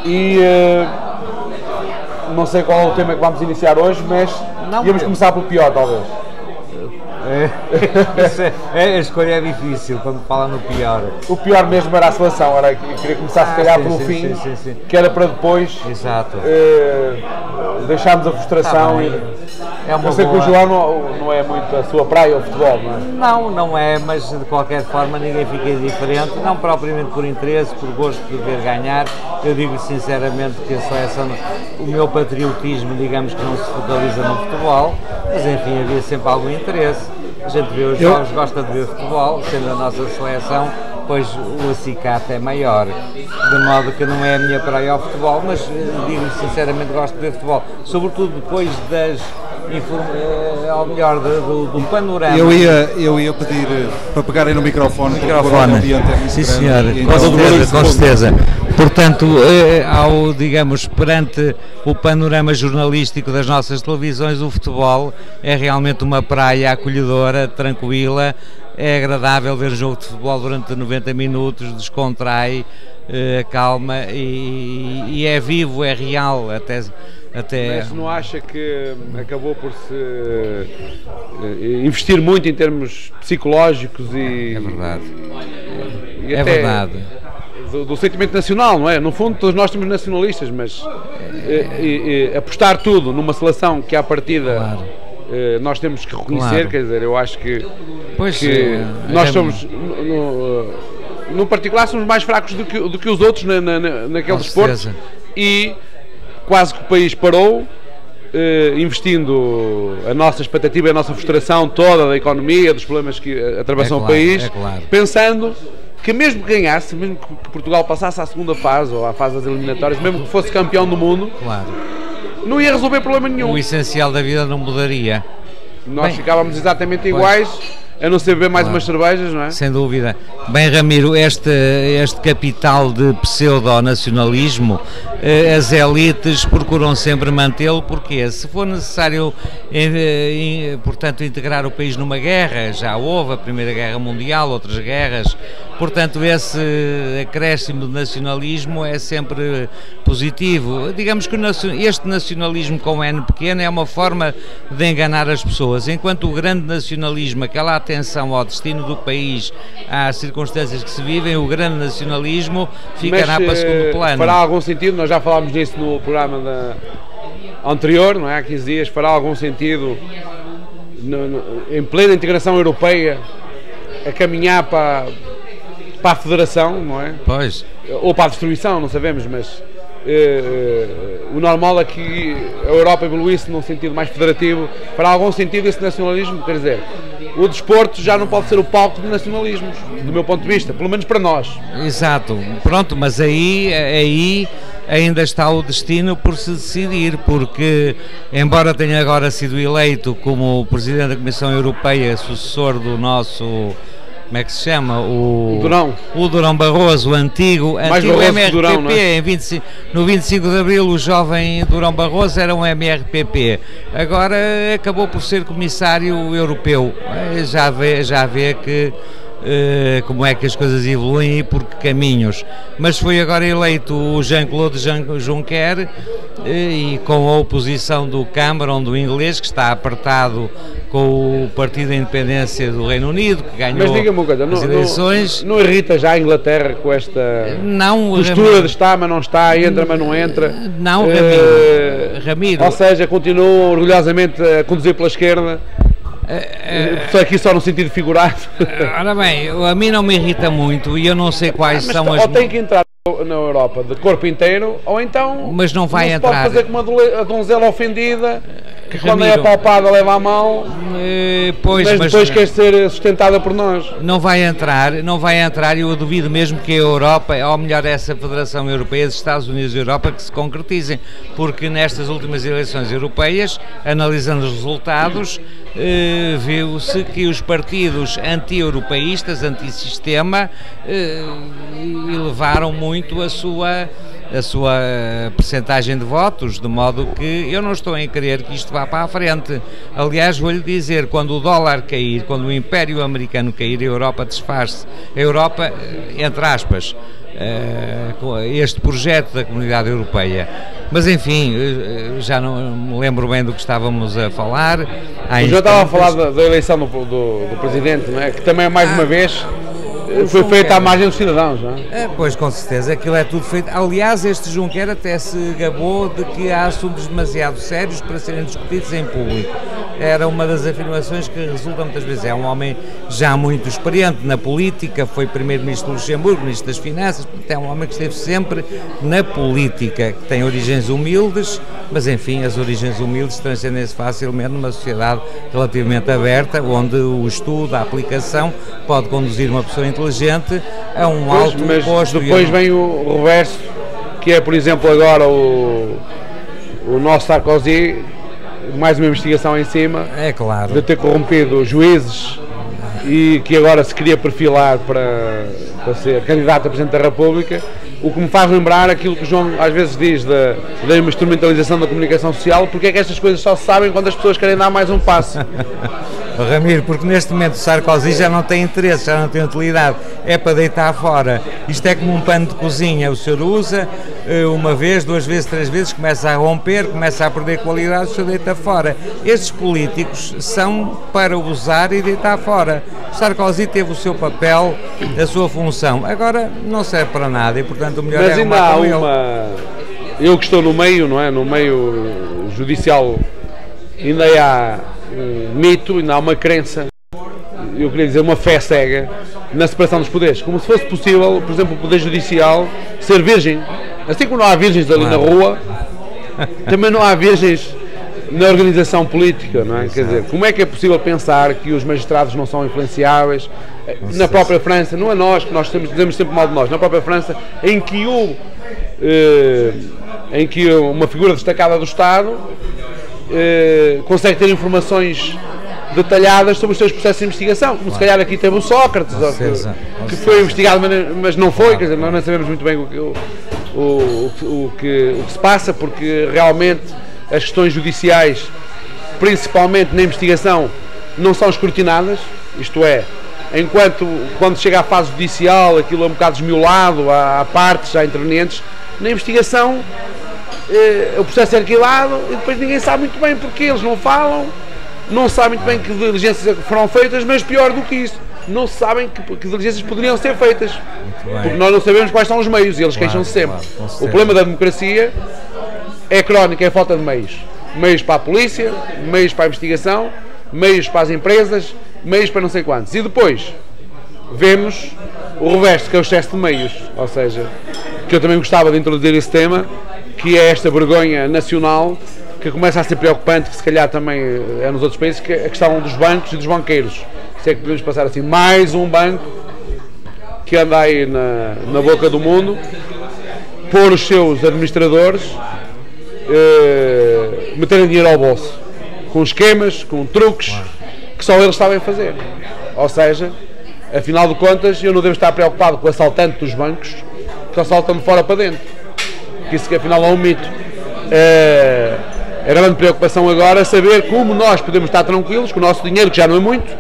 e não sei qual é o tema que vamos iniciar hoje, mas íamos começar pelo pior, talvez. A escolha é difícil quando fala no pior. O pior mesmo era a seleção, eu queria começar se calhar pelo fim, que era para depois deixarmos a frustração. Eu sei que o João não é muito a sua praia, o futebol, não é? Não é, mas de qualquer forma ninguém fica indiferente, não propriamente por interesse, por gosto de ver ganhar. Eu digo sinceramente que a seleção, o meu patriotismo, digamos que não se focaliza no futebol, mas enfim, havia sempre algum interesse. A gente vê os jogos, gosta de ver futebol, sendo a nossa seleção, pois o acicate é maior, de modo que não é a minha praia ao futebol, mas digo sinceramente gosto de ver futebol, sobretudo depois das, ao melhor, do panorama. Eu ia pedir para pegarem no microfone. Sim senhor, com certeza. Portanto, digamos, perante o panorama jornalístico das nossas televisões, o futebol é realmente uma praia acolhedora, tranquila, é agradável ver um jogo de futebol durante 90 minutos, descontrai, calma e é vivo, é real até. Mas não acha que acabou por se investir muito em termos psicológicos e... É verdade. É verdade. Do sentimento nacional, não é? No fundo todos nós somos nacionalistas, mas apostar tudo numa seleção que à partida nós temos que reconhecer, quer dizer, eu acho que nós somos, no particular, somos mais fracos do que os outros naquele desporto, e quase que o país parou, investindo a nossa expectativa, a nossa frustração toda da economia, dos problemas que atravessam o país, pensando que mesmo que ganhasse, mesmo que Portugal passasse à segunda fase ou à fase das eliminatórias, mesmo que fosse campeão do mundo, não ia resolver problema nenhum. O essencial da vida não mudaria. Nós ficávamos exatamente iguais, a não ser beber mais umas cervejas, não é? Sem dúvida. Bem, Ramiro, este capital de pseudo-nacionalismo, as elites procuram sempre mantê-lo, porque se for necessário, portanto, integrar o país numa guerra, já houve a Primeira Guerra Mundial, outras guerras, portanto, esse acréscimo de nacionalismo é sempre positivo. Digamos que este nacionalismo com N pequeno é uma forma de enganar as pessoas, enquanto o grande nacionalismo, aquela atenção ao destino do país, às circunstâncias que se vivem, o grande nacionalismo ficará para segundo plano. Fará algum sentido, nós já falámos disso no programa anterior, não é? Há 15 dias, fará algum sentido em plena integração europeia a caminhar para a federação, não é? Pois. Ou para a destruição, não sabemos, mas o normal é que a Europa evoluísse num sentido mais federativo. Fará algum sentido esse nacionalismo? Quer dizer, o desporto já não pode ser o palco de nacionalismos, do meu ponto de vista, pelo menos para nós. Exato, pronto, mas aí ainda está o destino por se decidir, porque embora tenha agora sido eleito como Presidente da Comissão Europeia, sucessor do nosso... Como é que se chama? O Durão Barroso, o antigo MRPP, Durão, não é? No 25 de Abril o jovem Durão Barroso era um MRPP, agora acabou por ser comissário europeu, já vê que como é que as coisas evoluem e por que caminhos, mas foi agora eleito o Jean-Claude Juncker e com a oposição do Cameron, do inglês, que está apertado com o Partido da Independência do Reino Unido, que ganhou as eleições. Não irrita já a Inglaterra com esta postura de está, mas não está, entra, mas não entra? Não, Ramiro. Ou seja, continuam orgulhosamente a conduzir pela esquerda. Aqui só no sentido figurado. Ora bem, a mim não me irrita muito e eu não sei quais são as... Ou tem que entrar na Europa de corpo inteiro, ou então mas não vai entrar. Pode fazer como a donzela ofendida, que quando é apalpada leva a mão, mas depois quer ser sustentada por nós. Não vai entrar, e eu duvido mesmo que a Europa, ou melhor essa Federação Europeia dos Estados Unidos e Europa, que se concretizem, porque nestas últimas eleições europeias, analisando os resultados, viu-se que os partidos anti-europeístas, anti-sistema, elevaram muito a sua a sua percentagem de votos, de modo que eu não estou em querer que isto vá para a frente. Aliás, vou-lhe dizer, quando o dólar cair, quando o Império Americano cair, a Europa desfaz-se. A Europa, entre aspas, este projeto da Comunidade Europeia. Mas enfim, já não me lembro bem do que estávamos a falar. Eu já estava a falar da eleição do Presidente, não é? Que também mais uma vez foi feita à margem dos cidadãos, não é? Pois, com certeza, aquilo é tudo feito. Aliás, este Juncker até se gabou de que há assuntos demasiado sérios para serem discutidos em público. Era uma das afirmações que resulta muitas vezes. É um homem já muito experiente na política, foi primeiro-ministro do Luxemburgo, ministro das Finanças, portanto é um homem que esteve sempre na política, que tem origens humildes, mas enfim, as origens humildes transcendem-se facilmente numa sociedade relativamente aberta, onde o estudo, a aplicação, pode conduzir uma pessoa inteligente a um alto posto. Mas depois vem o reverso, que é, por exemplo, agora o nosso Sarkozy, mais uma investigação em cima, é claro, de ter corrompido juízes e que agora se queria perfilar para ser candidato a Presidente da República, o que me faz lembrar aquilo que o João às vezes diz da instrumentalização da comunicação social, porque é que estas coisas só se sabem quando as pessoas querem dar mais um passo. Ramiro, porque neste momento o Sarkozy já não tem interesse, já não tem utilidade, é para deitar fora. Isto é como um pano de cozinha, o senhor usa uma vez, duas vezes, três vezes, começa a romper, começa a perder qualidade, o senhor deita fora. Estes políticos são para usar e deitar fora. O Sarkozy teve o seu papel, a sua função, agora não serve para nada e portanto o melhor é arrumar com ele. Eu que estou no meio, não é? No meio judicial, ainda há mito, ainda há uma crença, eu queria dizer uma fé cega na separação dos poderes, como se fosse possível, por exemplo, o poder judicial ser virgem, assim como não há virgens ali na rua, também não há virgens na organização política, não é? Quer dizer, como é que é possível pensar que os magistrados não são influenciáveis? Na própria França, não é nós, que nós dizemos sempre mal de nós, na própria França, em que uma figura destacada do Estado consegue ter informações detalhadas sobre os seus processos de investigação, como se calhar aqui teve o Sócrates, que foi investigado, mas não foi, quer dizer, nós não sabemos muito bem o que se passa, porque realmente as questões judiciais, principalmente na investigação, não são escrutinadas, isto é, quando chega à fase judicial aquilo é um bocado desmiolado, há partes, há intervenientes, na investigação o processo é arquivado e depois ninguém sabe muito bem porque eles não falam, não sabem muito bem que diligências foram feitas, mas pior do que isso, não sabem que diligências poderiam ser feitas, porque nós não sabemos quais são os meios e eles queixam-se sempre. O problema da democracia é crónico, é a falta de meios. Meios para a polícia, meios para a investigação, meios para as empresas, meios para não sei quantos. E depois vemos o reverso, que é o excesso de meios, ou seja, que eu também gostava de introduzir esse tema, que é esta vergonha nacional que começa a ser preocupante, que se calhar também é nos outros países, que é a questão dos bancos e dos banqueiros. Se é que podemos passar assim, mais um banco que anda aí na boca do mundo, pôr os seus administradores, meterem dinheiro ao bolso, com esquemas, com truques, que só eles sabem fazer. Ou seja, afinal de contas, eu não devo estar preocupado com o assaltante dos bancos, que assaltam de fora para dentro. Que isso que afinal é um mito. A grande preocupação agora é saber como nós podemos estar tranquilos com o nosso dinheiro, que já não é muito,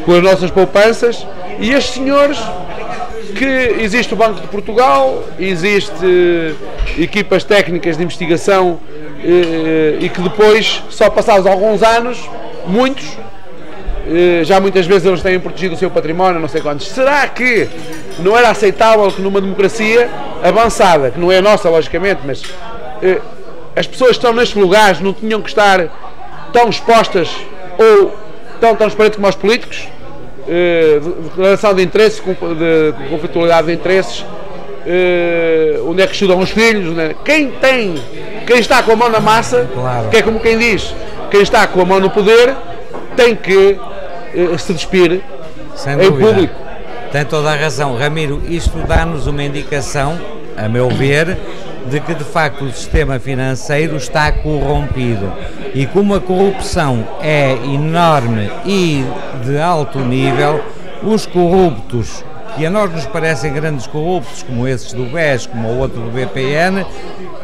com as nossas poupanças, e estes senhores, que existe o Banco de Portugal, existe equipas técnicas de investigação e que depois, só passados alguns anos, muitos, já muitas vezes eles têm protegido o seu património, não sei quantos. Será que não era aceitável que numa democracia avançada, que não é a nossa logicamente, mas as pessoas que estão nestes lugares não tinham que estar tão expostas ou tão transparentes como os políticos? Declaração de interesses, de conflitualidade de interesses, onde é que estudam os filhos, né? Quem está com a mão na massa, claro, que é como quem diz, quem está com a mão no poder tem que se despir em público. Tem toda a razão, Ramiro. Isto dá-nos uma indicação, a meu ver, de que de facto o sistema financeiro está corrompido, e como a corrupção é enorme e de alto nível, os corruptos que a nós nos parecem grandes corruptos, como esses do BES, como o outro do BPN,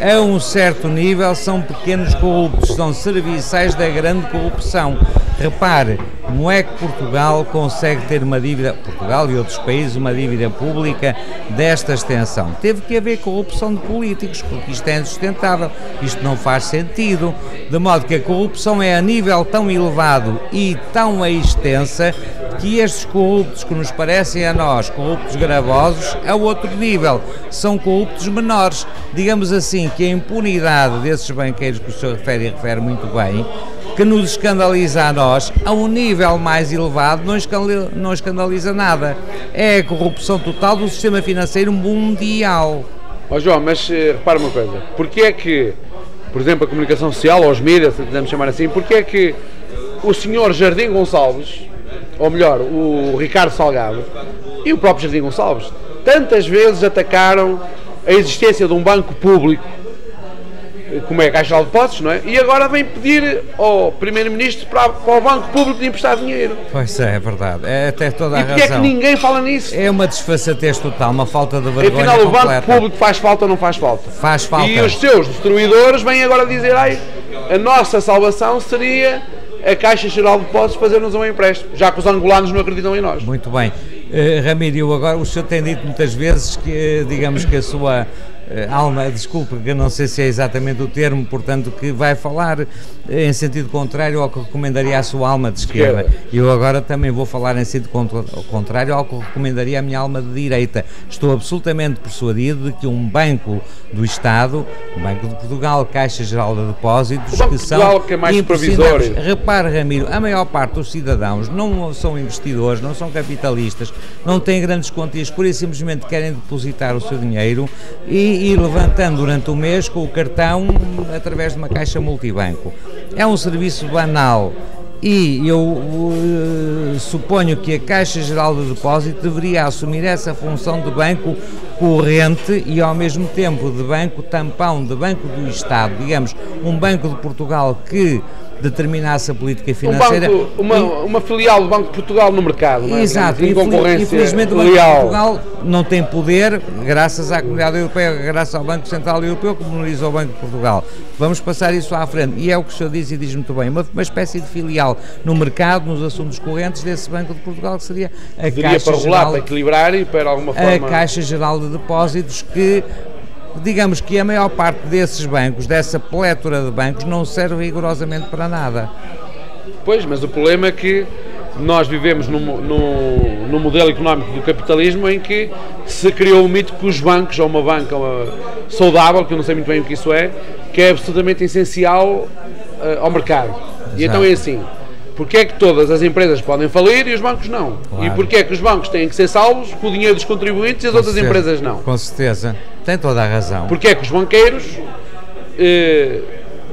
a um certo nível são pequenos corruptos, são serviçais da grande corrupção. Repare, como é que Portugal consegue ter uma dívida, Portugal e outros países, uma dívida pública desta extensão? Teve que haver corrupção de políticos, porque isto é insustentável, isto não faz sentido, de modo que a corrupção é a nível tão elevado e tão extensa que estes corruptos que nos parecem a nós corruptos gravosos, a outro nível, são corruptos menores. Digamos assim que a impunidade desses banqueiros que o senhor refere e refere muito bem, que nos escandaliza a nós, a um nível mais elevado não escandaliza nada. É a corrupção total do sistema financeiro mundial. Ó João, mas repara uma coisa, porque é que, por exemplo, a comunicação social, ou os mídias, se quisermos chamar assim, porque é que o senhor Jardim Gonçalves, ou melhor, o Ricardo Salgado e o próprio Jardim Gonçalves, tantas vezes atacaram a existência de um banco público, como é a Caixa Geral de Depósitos, não é? E agora vem pedir ao Primeiro-Ministro para o Banco Público de emprestar dinheiro. Pois é verdade, é até toda a razão. E porque é que ninguém fala nisso? É uma desfaçatez total, uma falta de vergonha completa. Afinal, o completa. Banco Público faz falta ou não faz falta? Faz falta. E os seus destruidores vêm agora dizer, ai, a nossa salvação seria a Caixa Geral de Depósitos fazer-nos um empréstimo, já que os angolanos não acreditam em nós. Muito bem. Ramiro, agora o senhor tem dito muitas vezes que, digamos que a sua alma, desculpe, que eu não sei se é exatamente o termo, portanto, que vai falar em sentido contrário ao que recomendaria a sua alma de esquerda. Eu agora também vou falar em sentido contrário ao que recomendaria a minha alma de direita. Estou absolutamente persuadido de que um banco do Estado, o Banco de Portugal, Caixa Geral de Depósitos, que são que é mais provisório. Repare, Ramiro, a maior parte dos cidadãos não são investidores, não são capitalistas, não têm grandes quantias, pura e simplesmente querem depositar o seu dinheiro e ir levantando durante o mês com o cartão através de uma caixa multibanco. É um serviço banal e eu suponho que a Caixa Geral de Depósito deveria assumir essa função de banco corrente e ao mesmo tempo de banco tampão, de banco do Estado, digamos, um Banco de Portugal que determinasse a política financeira. Uma filial do Banco de Portugal no mercado, não é? Exato, infelizmente o Banco de Portugal não tem poder, graças à Comunidade Europeia, graças ao Banco Central Europeu, que monoliza o Banco de Portugal. Vamos passar isso à frente, e é o que o senhor diz e diz muito bem, uma espécie de filial no mercado, nos assuntos correntes desse Banco de Portugal, que seria a Caixa Geral, para equilibrar e para alguma forma... A Caixa Geral de Depósitos, que digamos que a maior parte desses bancos, dessa plétora de bancos, não serve rigorosamente para nada. Pois, mas o problema é que nós vivemos num modelo económico do capitalismo em que se criou o mito que os bancos, ou uma banca saudável, que eu não sei muito bem o que isso é, que é absolutamente essencial ao mercado. Exato. E então é assim, porque é que todas as empresas podem falir e os bancos não? Claro. E porque é que os bancos têm que ser salvos com o dinheiro dos contribuintes e as outras empresas não? Com certeza, tem toda a razão. Porque é que os banqueiros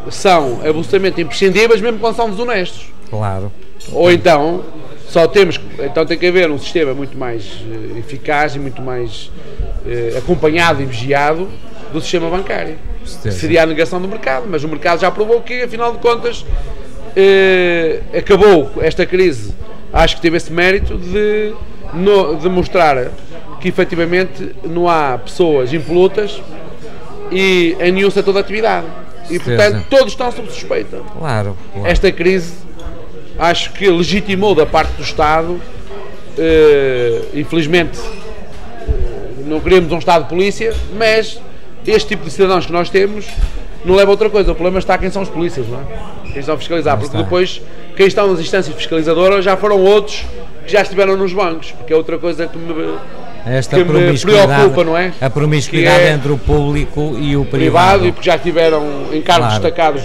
são absolutamente imprescindíveis mesmo quando são desonestos? Claro. Ou então, então tem que haver um sistema muito mais eficaz e muito mais acompanhado e vigiado do sistema bancário. Seria a negação do mercado, mas o mercado já provou que, afinal de contas, acabou esta crise, acho que teve esse mérito de mostrar que efetivamente não há pessoas impolutas e em nenhum setor de atividade e portanto todos estão sob suspeita. Claro. Esta crise acho que legitimou da parte do Estado, infelizmente não queremos um Estado de polícia, mas este tipo de cidadãos que nós temos não leva a outra coisa, o problema está quem são os polícias, não é? Quem estão a fiscalizar, porque depois quem estão nas instâncias fiscalizadoras já foram outros que já estiveram nos bancos, porque é outra coisa que me preocupa, não é? A promiscuidade entre o público e o privado. E porque já tiveram em cargos destacados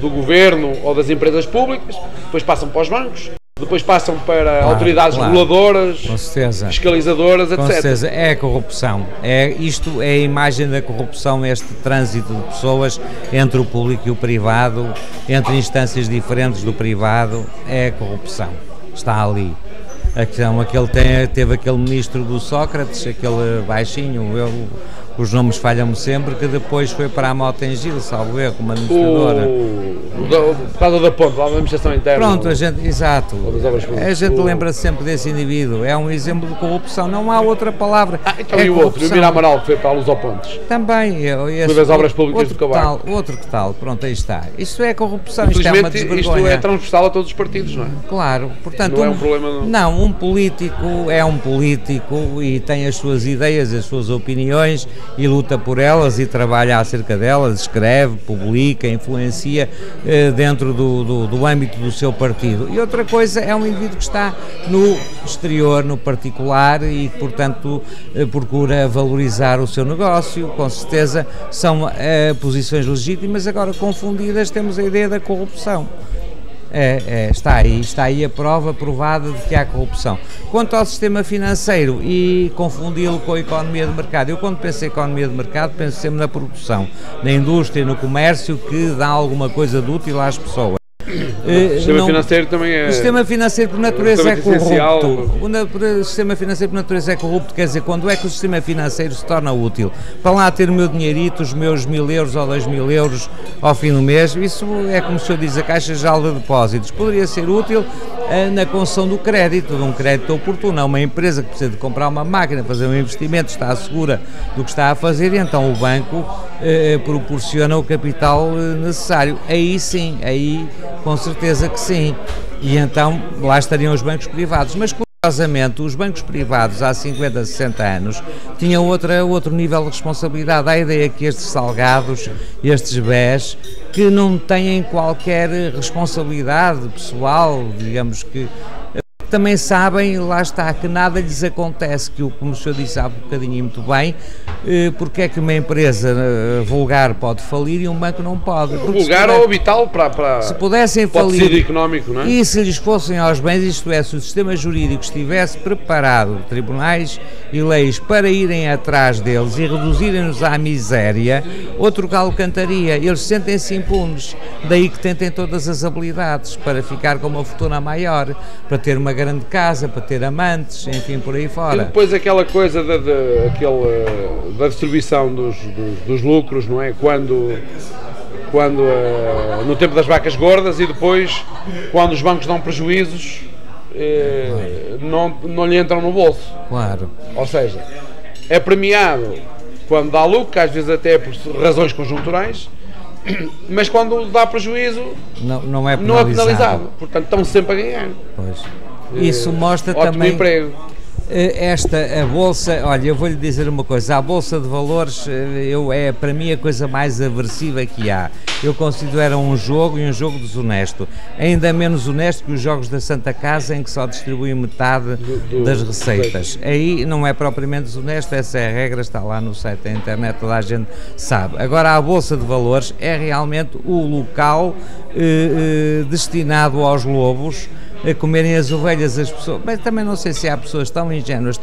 do governo ou das empresas públicas, depois passam para os bancos, depois passam para autoridades reguladoras, fiscalizadoras, etc. Com certeza, é a corrupção. Isto é a imagem da corrupção, este trânsito de pessoas entre o público e o privado, entre instâncias diferentes do privado, é a corrupção. Está ali. Teve aquele ministro do Sócrates, aquele baixinho, os nomes falham-me sempre, que depois foi para a Motengil, salvo erro, como administradora. Por causa da ponte, lá da administração interna. Pronto, a gente, exato, a gente lembra sempre desse indivíduo, é um exemplo de corrupção, não há outra palavra. Então e o outro, o Mira Amaral, que foi para a Luz ao Pontes? Também, foi das obras públicas do Cavaco. Outro que tal, pronto, aí está. Isto é corrupção, isto é uma desvergonha. Isto é transversal a todos os partidos, não é? Claro, portanto, não é um problema. Não, um político é um político e tem as suas ideias, as suas opiniões e luta por elas e trabalha acerca delas, escreve, publica, influencia dentro do âmbito do seu partido. E outra coisa é um indivíduo que está no exterior, no particular e, portanto, procura valorizar o seu negócio. Com certeza são posições legítimas, agora confundidas temos a ideia da corrupção. Está aí a prova provada de que há corrupção. Quanto ao sistema financeiro e confundi-lo com a economia de mercado, eu quando penso em economia de mercado penso sempre na produção, na indústria, no comércio, que dá alguma coisa de útil às pessoas. O sistema financeiro também é... O sistema financeiro por natureza é corrupto. O sistema financeiro por natureza é corrupto, quer dizer, quando é que o sistema financeiro se torna útil? Para lá ter o meu dinheirito, os meus 1000 euros ou 2000 euros ao fim do mês, isso é como se eu diz, a Caixa Geral de Depósitos. Poderia ser útil na concessão do crédito, de um crédito oportuno. É uma empresa que precisa de comprar uma máquina, fazer um investimento, está segura do que está a fazer e então o banco proporciona o capital necessário. Aí sim, aí com certeza que sim. E então lá estariam os bancos privados. Mas curiosamente, os bancos privados há 50, 60 anos tinham outro nível de responsabilidade. Há a ideia que estes salgados, estes BES, que não têm qualquer responsabilidade pessoal, digamos que também sabem, lá está, que nada lhes acontece, que como o senhor disse há um bocadinho e muito bem, porque é que uma empresa vulgar pode falir e um banco não pode? Vulgar ou vital para se pudessem falir, tecido económico, não é? E se lhes fossem aos bens, isto é, se o sistema jurídico estivesse preparado, tribunais e leis, para irem atrás deles e reduzirem-nos à miséria, outro galo cantaria. Eles sentem-se impunes, daí que tentem todas as habilidades para ficar com uma fortuna maior, para ter uma grande casa, para ter amantes, enfim, por aí fora. E depois aquela coisa da distribuição dos lucros, não é? Quando no tempo das vacas gordas e depois, quando os bancos dão prejuízos, não lhe entram no bolso. Claro. Ou seja, é premiado quando dá lucro, às vezes até por razões conjunturais, mas quando dá prejuízo não é penalizado. Portanto, estão sempre a ganhar. Pois. Isso mostra ótimo também emprego. A Bolsa, olha, eu vou-lhe dizer uma coisa, a Bolsa de Valores é para mim a coisa mais aversiva que há. Eu considero um jogo e um jogo desonesto, ainda menos honesto que os jogos da Santa Casa, em que só distribuem metade das receitas. Aí não é propriamente desonesto, essa é a regra, está lá no site da internet, toda a gente sabe. Agora a Bolsa de Valores é realmente o local destinado aos lobos a comerem as ovelhas, as pessoas, mas também não sei se há pessoas tão ingênuas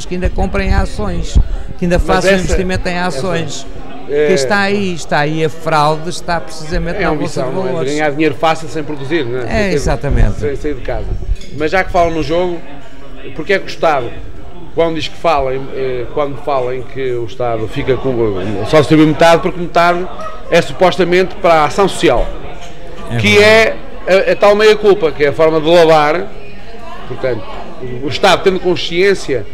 que ainda comprem ações, que ainda façam investimento em ações. Que está aí a fraude, está precisamente na Bolsa de Valores. Ganhar dinheiro fácil sem produzir, não é? Exatamente. Sem sair de casa. Mas já que falam no jogo, porque é que o Estado, quando diz que quando fala em que o Estado fica com só distribui metade, porque metade é supostamente para a ação social, que é a tal meia-culpa, que é a forma de lavar. Portanto, o Estado tendo consciência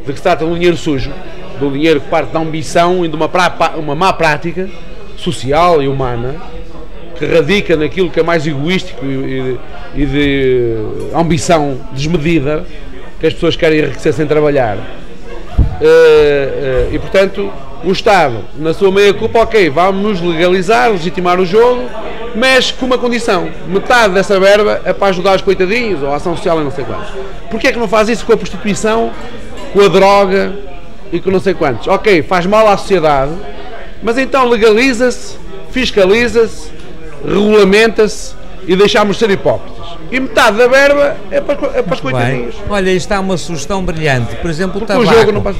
de que se trata de um dinheiro sujo, de um dinheiro que parte da ambição e de uma má prática social e humana, que radica naquilo que é mais egoístico e de ambição desmedida, que as pessoas querem enriquecer sem trabalhar. E portanto, o Estado, na sua meia-culpa, ok, vamos legalizar, legitimar o jogo, mas com uma condição: metade dessa verba é para ajudar os coitadinhos, ou a ação social e não sei quantos. Porquê é que não faz isso com a prostituição, com a droga e com não sei quantos? Ok, faz mal à sociedade, mas então legaliza-se, fiscaliza-se, regulamenta-se e deixamos de ser hipócritas. E metade da verba é para os coitadinhos. Olha, isto está uma sugestão brilhante. Por exemplo, o tabaco. O jogo não passa...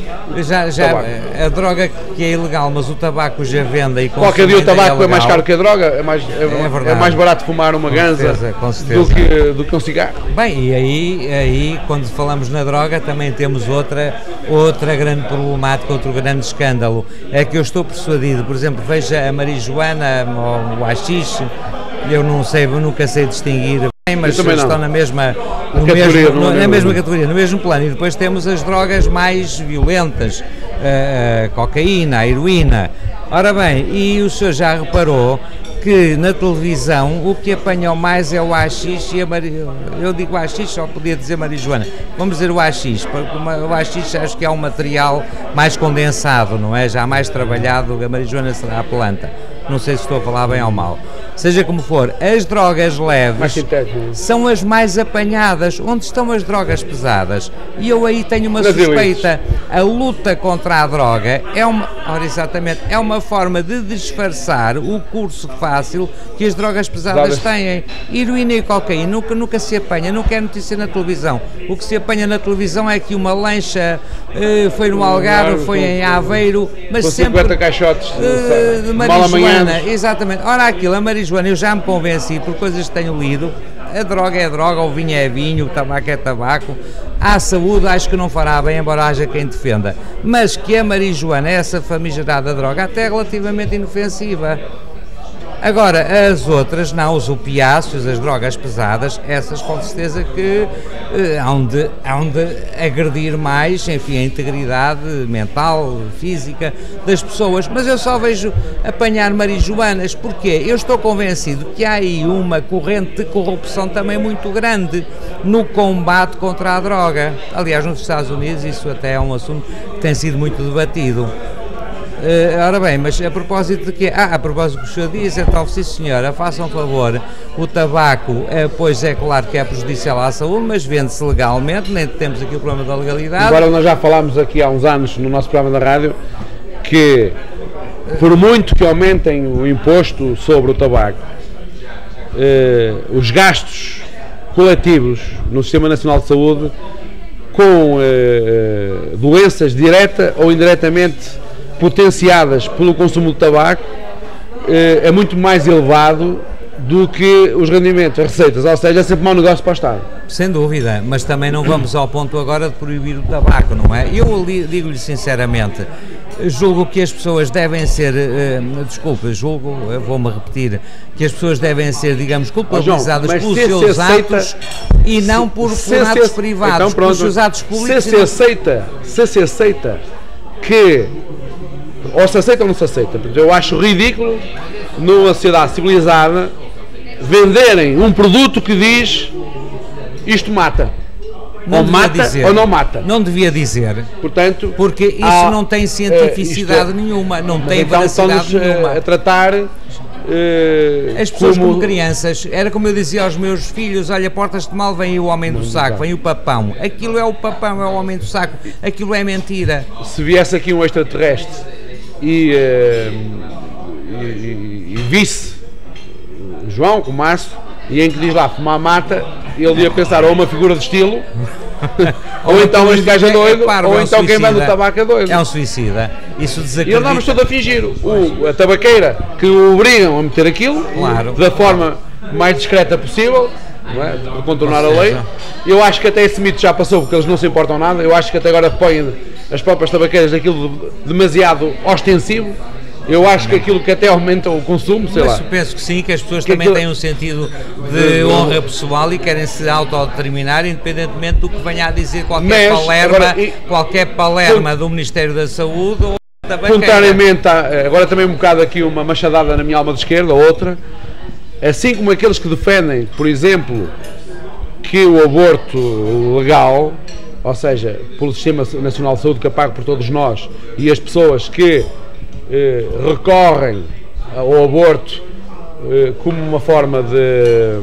tabaco. A droga que é ilegal, mas o tabaco já vende e qualquer dia o tabaco é mais caro que a droga, é mais barato fumar uma ganza do que um cigarro. Bem, e aí quando falamos na droga também temos outra outra grande problemática, outro grande escândalo, é que eu estou persuadido, por exemplo, veja a marijuana ou o haxixe, eu não sei, eu nunca sei distinguir bem, mas estão na mesma categoria, no mesmo plano. E depois temos as drogas mais violentas, a cocaína, a heroína. Ora bem, e o senhor já reparou que na televisão o que apanham mais é o haxixe e a marijuana. Eu digo haxixe, só podia dizer marijuana. Vamos dizer o haxixe, porque o haxixe acho que é um material mais condensado, não é? Já mais trabalhado, a marijuana será a planta. Não sei se estou a falar bem ou mal. Seja como for, as drogas leves são as mais apanhadas. Onde estão as drogas pesadas? E eu aí tenho uma suspeita. A luta contra a droga é uma forma de disfarçar o curso fácil que as drogas pesadas têm. Heroína e cocaína nunca se apanha, nunca é notícia na televisão. O que se apanha na televisão é que uma lancha foi no Algarve, foi em Aveiro, mas sempre 50 caixotes de marijuana. Exatamente. Ora, a marijuana eu já me convenci por coisas que tenho lido. A droga é droga, o vinho é vinho, o tabaco é tabaco. À saúde acho que não fará bem, embora haja quem defenda. Mas que a marijuana, essa famigerada droga, até é relativamente inofensiva. Agora, as outras, não, os opiáceos, as drogas pesadas, essas com certeza que hão de agredir mais, enfim, a integridade mental, física das pessoas. Mas eu só vejo apanhar marijuanas, porque eu estou convencido que há aí uma corrente de corrupção também muito grande no combate contra a droga. Aliás, nos Estados Unidos isso até é um assunto que tem sido muito debatido. Ora bem, mas a propósito de quê? A propósito do que o senhor diz, então, sim senhora, façam favor, o tabaco, pois é claro que é prejudicial à saúde, mas vende-se legalmente, nem temos aqui o problema da legalidade. Agora nós já falámos aqui há uns anos no nosso programa da rádio que, por muito que aumentem o imposto sobre o tabaco, os gastos coletivos no Sistema Nacional de Saúde com doenças direta ou indiretamente potenciadas pelo consumo de tabaco é muito mais elevado do que os rendimentos, as receitas, ou seja, é sempre mau negócio para o Estado. Sem dúvida, mas também não vamos ao ponto agora de proibir o tabaco, não é? Eu digo-lhe sinceramente, julgo que as pessoas devem ser, vou-me repetir, que as pessoas devem ser, digamos, culpabilizadas pelos seus atos e não por atos privados, então, pelos seus atos públicos. Se se aceita que, ou se aceita ou não se aceita, porque eu acho ridículo numa sociedade civilizada venderem um produto que diz isto mata. Ou mata ou não mata. Não devia dizer. Portanto, porque isso não tem cientificidade nenhuma, não tem veracidade nenhuma. A tratar as pessoas como crianças, era como eu dizia aos meus filhos, olha, portas-te mal, vem o homem do saco, vem o papão. Aquilo é o papão, é o homem do saco, aquilo é mentira. Se viesse aqui um extraterrestre e visse João com Márcio, e em que diz lá fumar mata, ele ia pensar ou uma figura de estilo ou então este gajo é doido, ou então quem manda o tabaco é doido. É um suicida. Isso desacredita. E andamos todos a fingir. A tabaqueira que o obrigam a meter aquilo, claro, da forma mais discreta possível, não é? De contornar a lei. Eu acho que até esse mito já passou, porque eles não se importam nada. Eu acho que até agora põem as próprias tabaqueiras aquilo demasiado ostensivo. Eu acho que aquilo que até aumenta o consumo, sei lá. Mas penso que sim, que as pessoas também têm um sentido de honra pessoal e querem se autodeterminar, independentemente do que venha a dizer qualquer palerma do Ministério da Saúde ou da banqueira. Contrariamente, agora também um bocado aqui uma machadada na minha alma de esquerda, outra, assim como aqueles que defendem, por exemplo, que o aborto legal, ou seja, pelo Sistema Nacional de Saúde que é pago por todos nós, e as pessoas que recorrem ao aborto como uma forma de,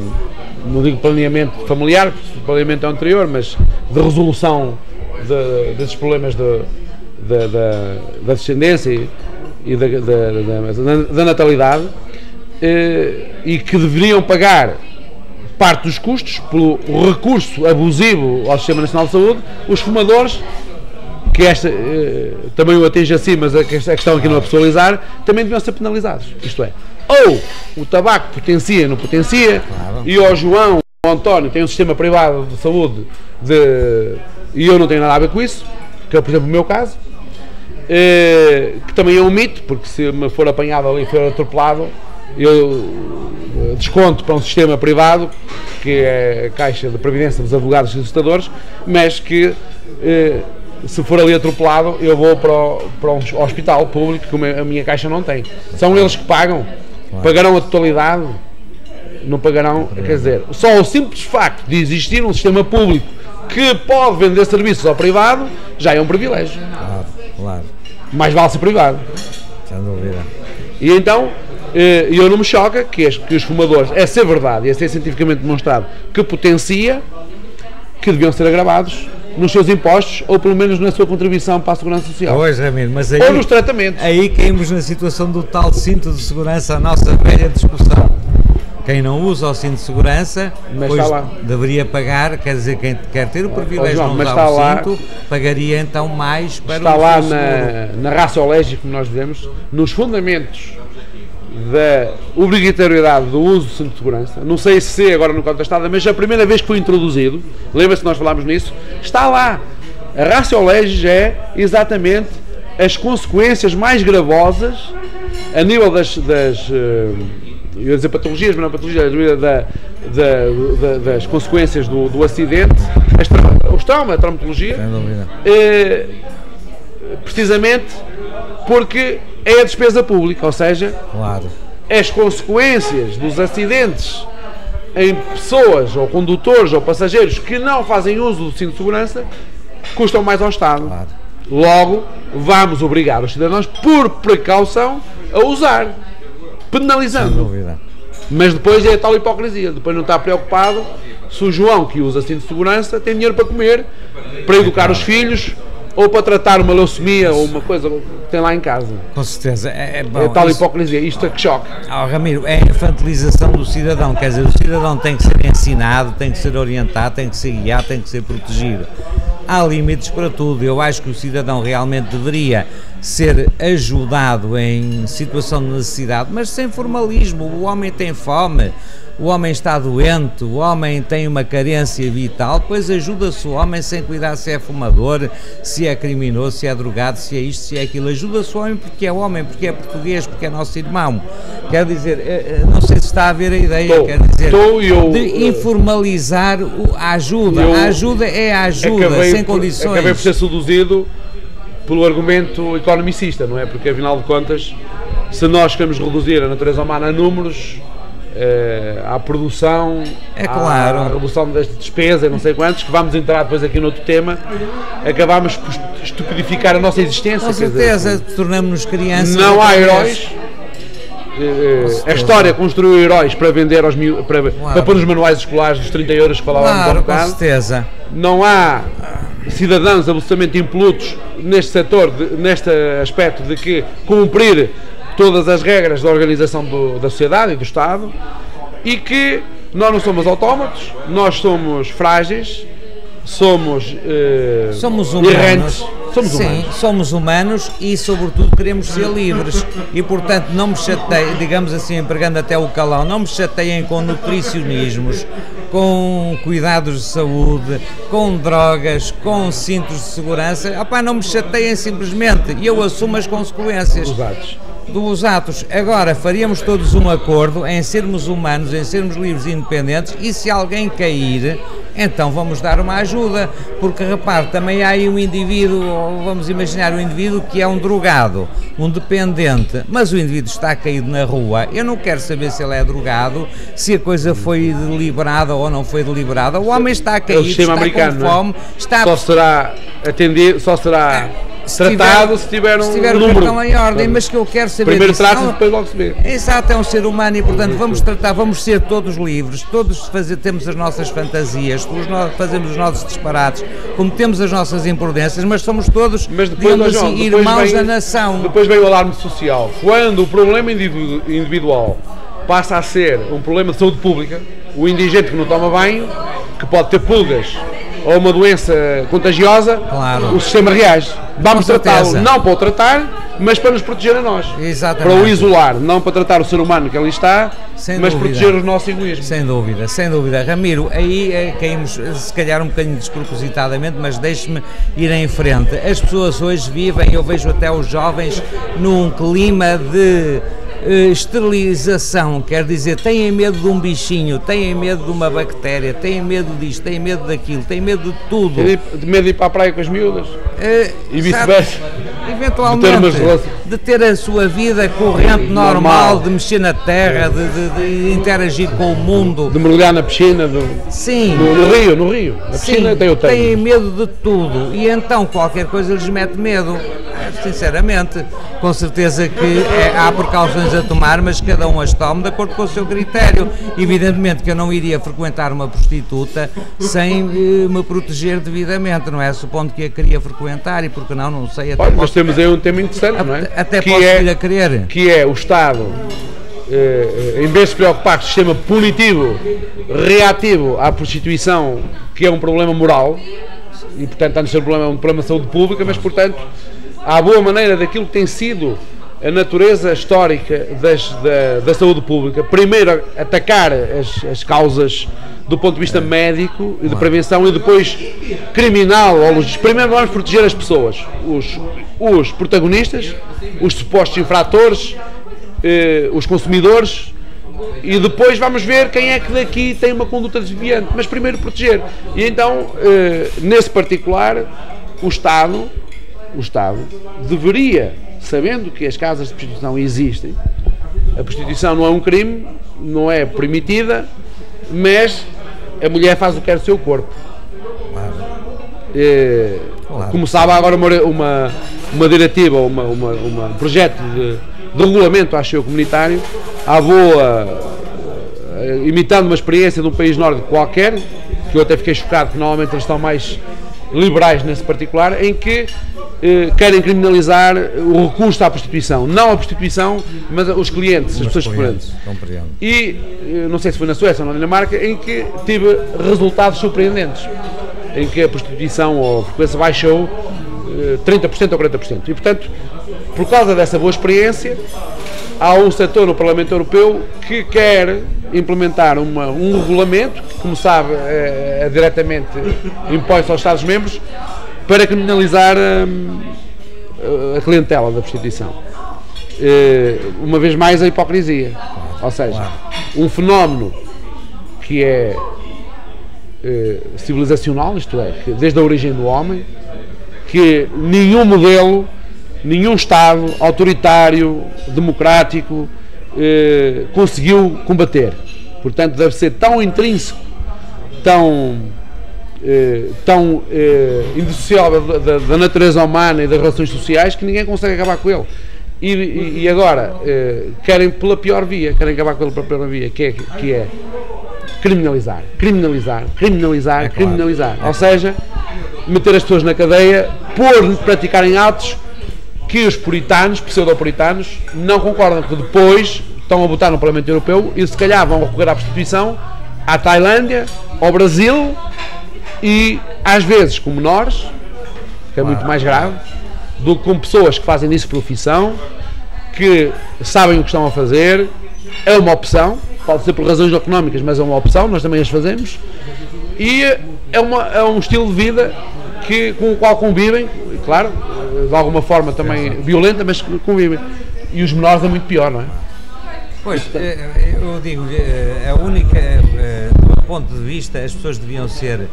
não digo planeamento familiar, porque o planeamento é anterior, mas de resolução desses problemas da descendência e da natalidade, e que deveriam pagar parte dos custos pelo recurso abusivo ao Sistema Nacional de Saúde, os fumadores, que esta também o atinge assim, mas a questão aqui não é pessoalizar, também deviam ser penalizados. Isto é, ou o tabaco potencia, não potencia, claro, e o João, o António tem um sistema privado de saúde e eu não tenho nada a ver com isso, que é, por exemplo, o meu caso, que também é um mito, porque se me for apanhado ali e for atropelado, eu desconto para um sistema privado, que é a Caixa de Previdência dos Advogados e Assustadores, mas que se for ali atropelado eu vou para um hospital público que a minha Caixa não tem. São eles que pagam, pagarão a totalidade, não pagarão, quer dizer, só o simples facto de existir um sistema público que pode vender serviços ao privado já é um privilégio. Claro. Mais vale ser privado. Sem dúvida. E então, eu não me choca que os fumadores, é ser verdade, é ser cientificamente demonstrado, que potencia, que deviam ser agravados nos seus impostos, ou pelo menos na sua contribuição para a Segurança Social. Pois, Ramiro, mas aí, ou nos tratamentos. Aí caímos na situação do tal cinto de segurança, a nossa velha discussão. Quem não usa o cinto de segurança, pois deveria pagar, quer dizer, quem quer ter o privilégio de não usar o cinto, pagaria então mais para está lá na ratio legis, como nós dizemos, nos fundamentos da obrigatoriedade do uso do cinto de segurança. Não sei se agora no contestada, mas a primeira vez que foi introduzido, lembra-se que nós falámos nisso, está lá. A ratio legis é exatamente as consequências mais gravosas a nível das eu ia dizer patologias, mas não patologias, das consequências do acidente, os traumas, a traumatologia, precisamente porque é a despesa pública, ou seja, as consequências dos acidentes em pessoas, ou condutores, ou passageiros que não fazem uso do cinto de segurança, custam mais ao Estado. Logo, vamos obrigar os cidadãos, por precaução, a usar, penalizando. Mas depois é a tal hipocrisia, depois não está preocupado se o João, que usa cinto de segurança, tem dinheiro para comer, para educar os filhos, ou para tratar uma leucemia ou uma coisa que tem lá em casa. Com certeza. É tal hipocrisia, isto é que choque. Ramiro, é a infantilização do cidadão, quer dizer, o cidadão tem que ser ensinado, tem que ser orientado, tem que ser guiado, tem que ser protegido. Há limites para tudo. Eu acho que o cidadão realmente deveria ser ajudado em situação de necessidade, mas sem formalismo. O homem tem fome, o homem está doente, o homem tem uma carência vital, pois ajuda-se o homem sem cuidar se é fumador, se é criminoso, se é drogado, se é isto, se é aquilo. Ajuda-se o homem porque é homem, porque é português, porque é nosso irmão. Quer dizer, não sei se está a ver a ideia, quer dizer, de informalizar a ajuda. A ajuda é a ajuda, sem condições. Acabei por ser seduzido pelo argumento economicista, não é? Porque, afinal de contas, se nós queremos reduzir a natureza humana a números, à produção, à redução desta despesa, não sei quantos, que vamos entrar depois aqui no outro tema, acabamos por estupidificar a nossa existência. Com certeza, tornamos-nos crianças. Não há heróis. A história construiu heróis para vender para pôr nos manuais escolares dos 30 euros que falávamos há bocado. Com certeza. Não há cidadãos absolutamente impolutos neste setor, neste aspecto de que cumprir todas as regras da organização da sociedade e do Estado, e que nós não somos autómatos, nós somos frágeis, somos humanos. Errantes. Somos humanos e, sobretudo, queremos ser livres e, portanto, não me chateiem, digamos assim, empregando até o calão, não me chateiem com nutricionismos, com cuidados de saúde, com drogas, com cintos de segurança. Não me chateiem simplesmente e eu assumo as consequências dos atos. Agora, faríamos todos um acordo em sermos humanos, em sermos livres e independentes, e se alguém cair, então vamos dar uma ajuda, porque repare, também há aí um indivíduo, vamos imaginar um indivíduo que é um drogado, um dependente, mas o indivíduo está caído na rua. Eu não quero saber se ele é drogado, se a coisa foi deliberada ou não foi deliberada. O homem está caído, está com fome, só será atendido, tratado se tiver um número. Cartão em ordem, mas que eu quero saber. Primeiro trata-se, depois logo se vê. Exato, é um ser humano e, portanto, vamos ser todos livres, todos temos as nossas fantasias, todos fazemos os nossos disparates, cometemos as nossas imprudências, mas somos todos, digamos assim, irmãos da nação. Depois veio o alarme social. Quando o problema individual passa a ser um problema de saúde pública, o indigente que não toma banho, que pode ter pulgas ou uma doença contagiosa, o sistema reage. Vamos tratá-lo, não para o tratar, mas para nos proteger a nós. Exatamente. Para o isolar, não para tratar o ser humano que ali está, mas proteger os nossos egoísmos. Sem dúvida, sem dúvida. Ramiro, aí caímos se calhar um bocadinho despropositadamente, mas deixe-me ir em frente. As pessoas hoje vivem, eu vejo até os jovens, num clima de esterilização, quer dizer, têm medo de um bichinho, têm medo de uma bactéria, têm medo disto, têm medo daquilo, têm medo de tudo. De medo de ir para a praia com as miúdas e vice-versa. Eventualmente, de ter a sua vida corrente normal, de mexer na terra, de interagir com o mundo. De mergulhar na piscina, sim. No rio. Na piscina tem o tempo. Têm medo de tudo e então qualquer coisa lhes mete medo. Sinceramente, com certeza que há precauções a tomar, mas cada um as toma de acordo com o seu critério. Evidentemente que eu não iria frequentar uma prostituta sem me proteger devidamente, não é? Supondo que a queria frequentar e porque não sei. Até nós temos aí um tema interessante, não é? Até posso vir a querer. Que é o Estado, em vez de se preocupar com o sistema punitivo, reativo à prostituição, que é um problema moral, e portanto está a ser um problema de saúde pública, mas portanto à boa maneira daquilo que tem sido a natureza histórica da saúde pública, primeiro atacar as causas do ponto de vista médico e de prevenção e depois criminal. Primeiro vamos proteger as pessoas, os protagonistas, os supostos infratores, os consumidores, e depois vamos ver quem é que daqui tem uma conduta desviante, mas primeiro proteger. E então, nesse particular, o Estado deveria, sabendo que as casas de prostituição existem, a prostituição não é um crime, não é permitida, mas a mulher faz o que quer do seu corpo. Como sabe, agora uma diretiva, um projeto de regulamento, acho eu, comunitário, à boa, imitando uma experiência de um país nórdico qualquer, que eu até fiquei chocado, que normalmente eles estão mais liberais nesse particular, em que querem criminalizar o recurso à prostituição, não a prostituição, mas os clientes, as pessoas que compreendem. E não sei se foi na Suécia ou na Dinamarca, em que tive resultados surpreendentes, em que a prostituição ou a frequência baixou 30% ou 40%. E portanto, por causa dessa boa experiência, há um setor no Parlamento Europeu que quer implementar um regulamento que, como sabe, diretamente impõe-se aos Estados-membros para criminalizar a clientela da prostituição. Uma vez mais, a hipocrisia. Ou seja, um fenómeno que é civilizacional, isto é, que desde a origem do homem, que nenhum modelo, nenhum Estado autoritário, democrático, conseguiu combater. Portanto, deve ser tão intrínseco, tão indissociável da natureza humana e das relações sociais, que ninguém consegue acabar com ele. E agora querem pela pior via, querem acabar com ele pela pior via, que é criminalizar. Ou seja, meter as pessoas na cadeia por praticarem atos que os puritanos, pseudo-puritanos, não concordam, que depois estão a votar no Parlamento Europeu e se calhar vão recorrer à prostituição à Tailândia, ao Brasil e às vezes com menores, que é muito mais grave, do que com pessoas que fazem disso profissão, que sabem o que estão a fazer, é uma opção, pode ser por razões económicas, mas é uma opção, nós também as fazemos, e é um estilo de vida com o qual convivem, claro, de alguma forma também violenta, mas convivem. E os menores é muito pior, não é? Pois, eu digo, a única, do meu ponto de vista, as pessoas deviam ser,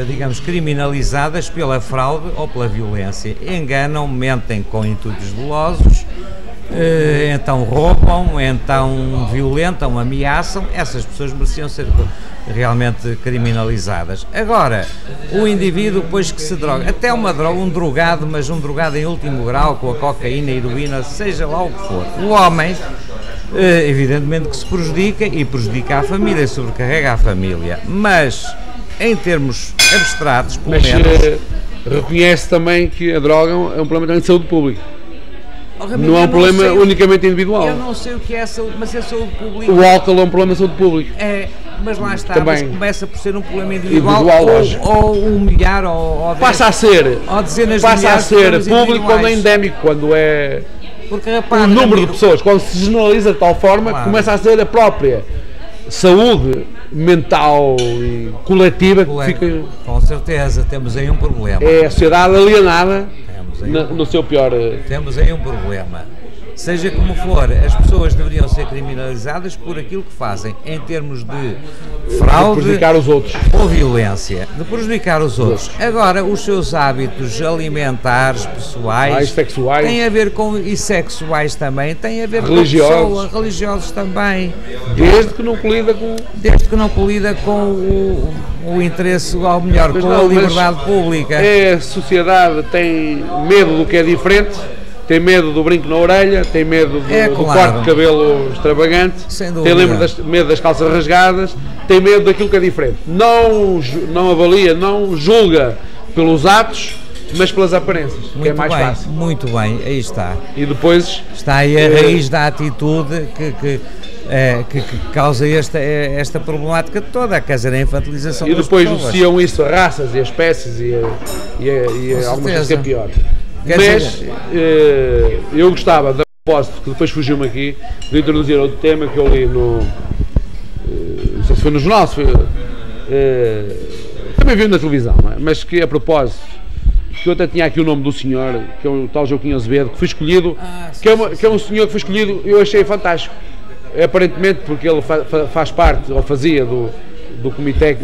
digamos, criminalizadas pela fraude ou pela violência. Enganam, mentem com intuitos dolosos, então roubam, então violentam, ameaçam. Essas pessoas mereciam ser realmente criminalizadas. Agora, o indivíduo depois que se droga, até um drogado, mas um drogado em último grau, com a cocaína, a heroína, seja lá o que for, o homem, evidentemente que se prejudica e prejudica a família, sobrecarrega a família, mas em termos abstratos, pelo menos... reconhece também que a droga é um problema de saúde pública. Não é um problema unicamente individual. Eu não sei o que é saúde, mas é saúde pública. O álcool é um problema de saúde pública. Mas lá está, também mas começa por ser um problema individual ou humilhar ou passa a ser público quando é endémico, quando é porque, rapaz, o número de pessoas, quando se generaliza de tal forma que começa a ser a própria saúde mental e coletiva que fica... Com certeza, temos aí um problema. É a sociedade alienada no seu pior... Temos aí um problema. Seja como for, as pessoas deveriam ser criminalizadas por aquilo que fazem, em termos de fraude, de prejudicar os outros, ou violência, de prejudicar os outros. Agora, os seus hábitos alimentares, pessoais, sexuais, têm a ver com, e sexuais também, têm a ver religiosos. Com pessoa, religiosos também. Desde que não colida com o interesse, ou melhor, com a liberdade pública. A sociedade tem medo do que é diferente. Tem medo do brinco na orelha, tem medo do corte de cabelo extravagante, tem medo das calças rasgadas, tem medo daquilo que é diferente. Não avalia, não julga pelos atos, mas pelas aparências, que é mais fácil. Muito bem, aí está. E depois... Está aí a raiz da atitude que causa esta problemática toda, quer dizer, a infantilização das pessoas. E depois associam isso a raças e a espécies e algumas coisas que é pior. Mas eu gostava, de propósito, que depois fugiu-me aqui, de introduzir outro tema que eu li no... não sei se foi no jornal, também vi na televisão, não é? Mas que a propósito, que eu até tinha aqui o nome do senhor, que é o tal Joaquim Azevedo, que foi escolhido, que é um senhor que foi escolhido, eu achei fantástico, aparentemente porque ele faz parte, ou fazia, do Comitê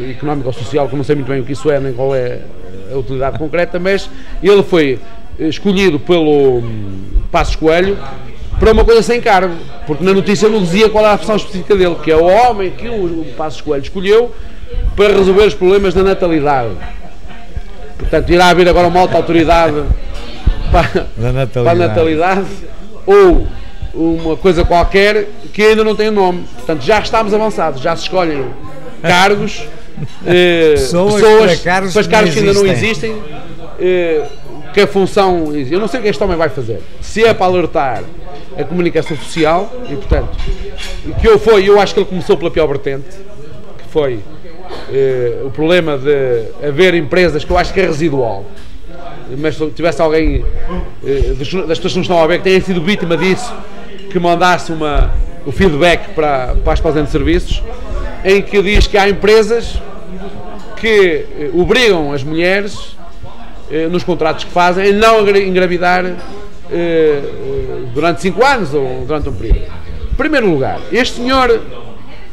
Económico ou Social, que eu não sei muito bem o que isso é, nem qual é a utilidade concreta, mas ele foi escolhido pelo Passos Coelho para uma coisa sem cargo, porque na notícia não dizia qual era a função específica dele, que é o homem que o Passos Coelho escolheu para resolver os problemas da natalidade. Portanto, irá haver agora uma alta autoridade para a natalidade, ou uma coisa qualquer que ainda não tem nome. Portanto, já estamos avançados, já se escolhem cargos, pessoas para cargos que ainda não existem, que a função... Eu não sei o que este homem vai fazer. Se é para alertar a comunicação social, e portanto, eu acho que ele começou pela pior vertente, que foi o problema de haver empresas que eu acho que é residual, mas se tivesse alguém das pessoas que não estão a ver que tenha sido vítima disso, que mandasse o feedback para as pausas de serviços, em que diz que há empresas que obrigam as mulheres nos contratos que fazem a não engravidar durante 5 anos ou durante um período. Em primeiro lugar, este senhor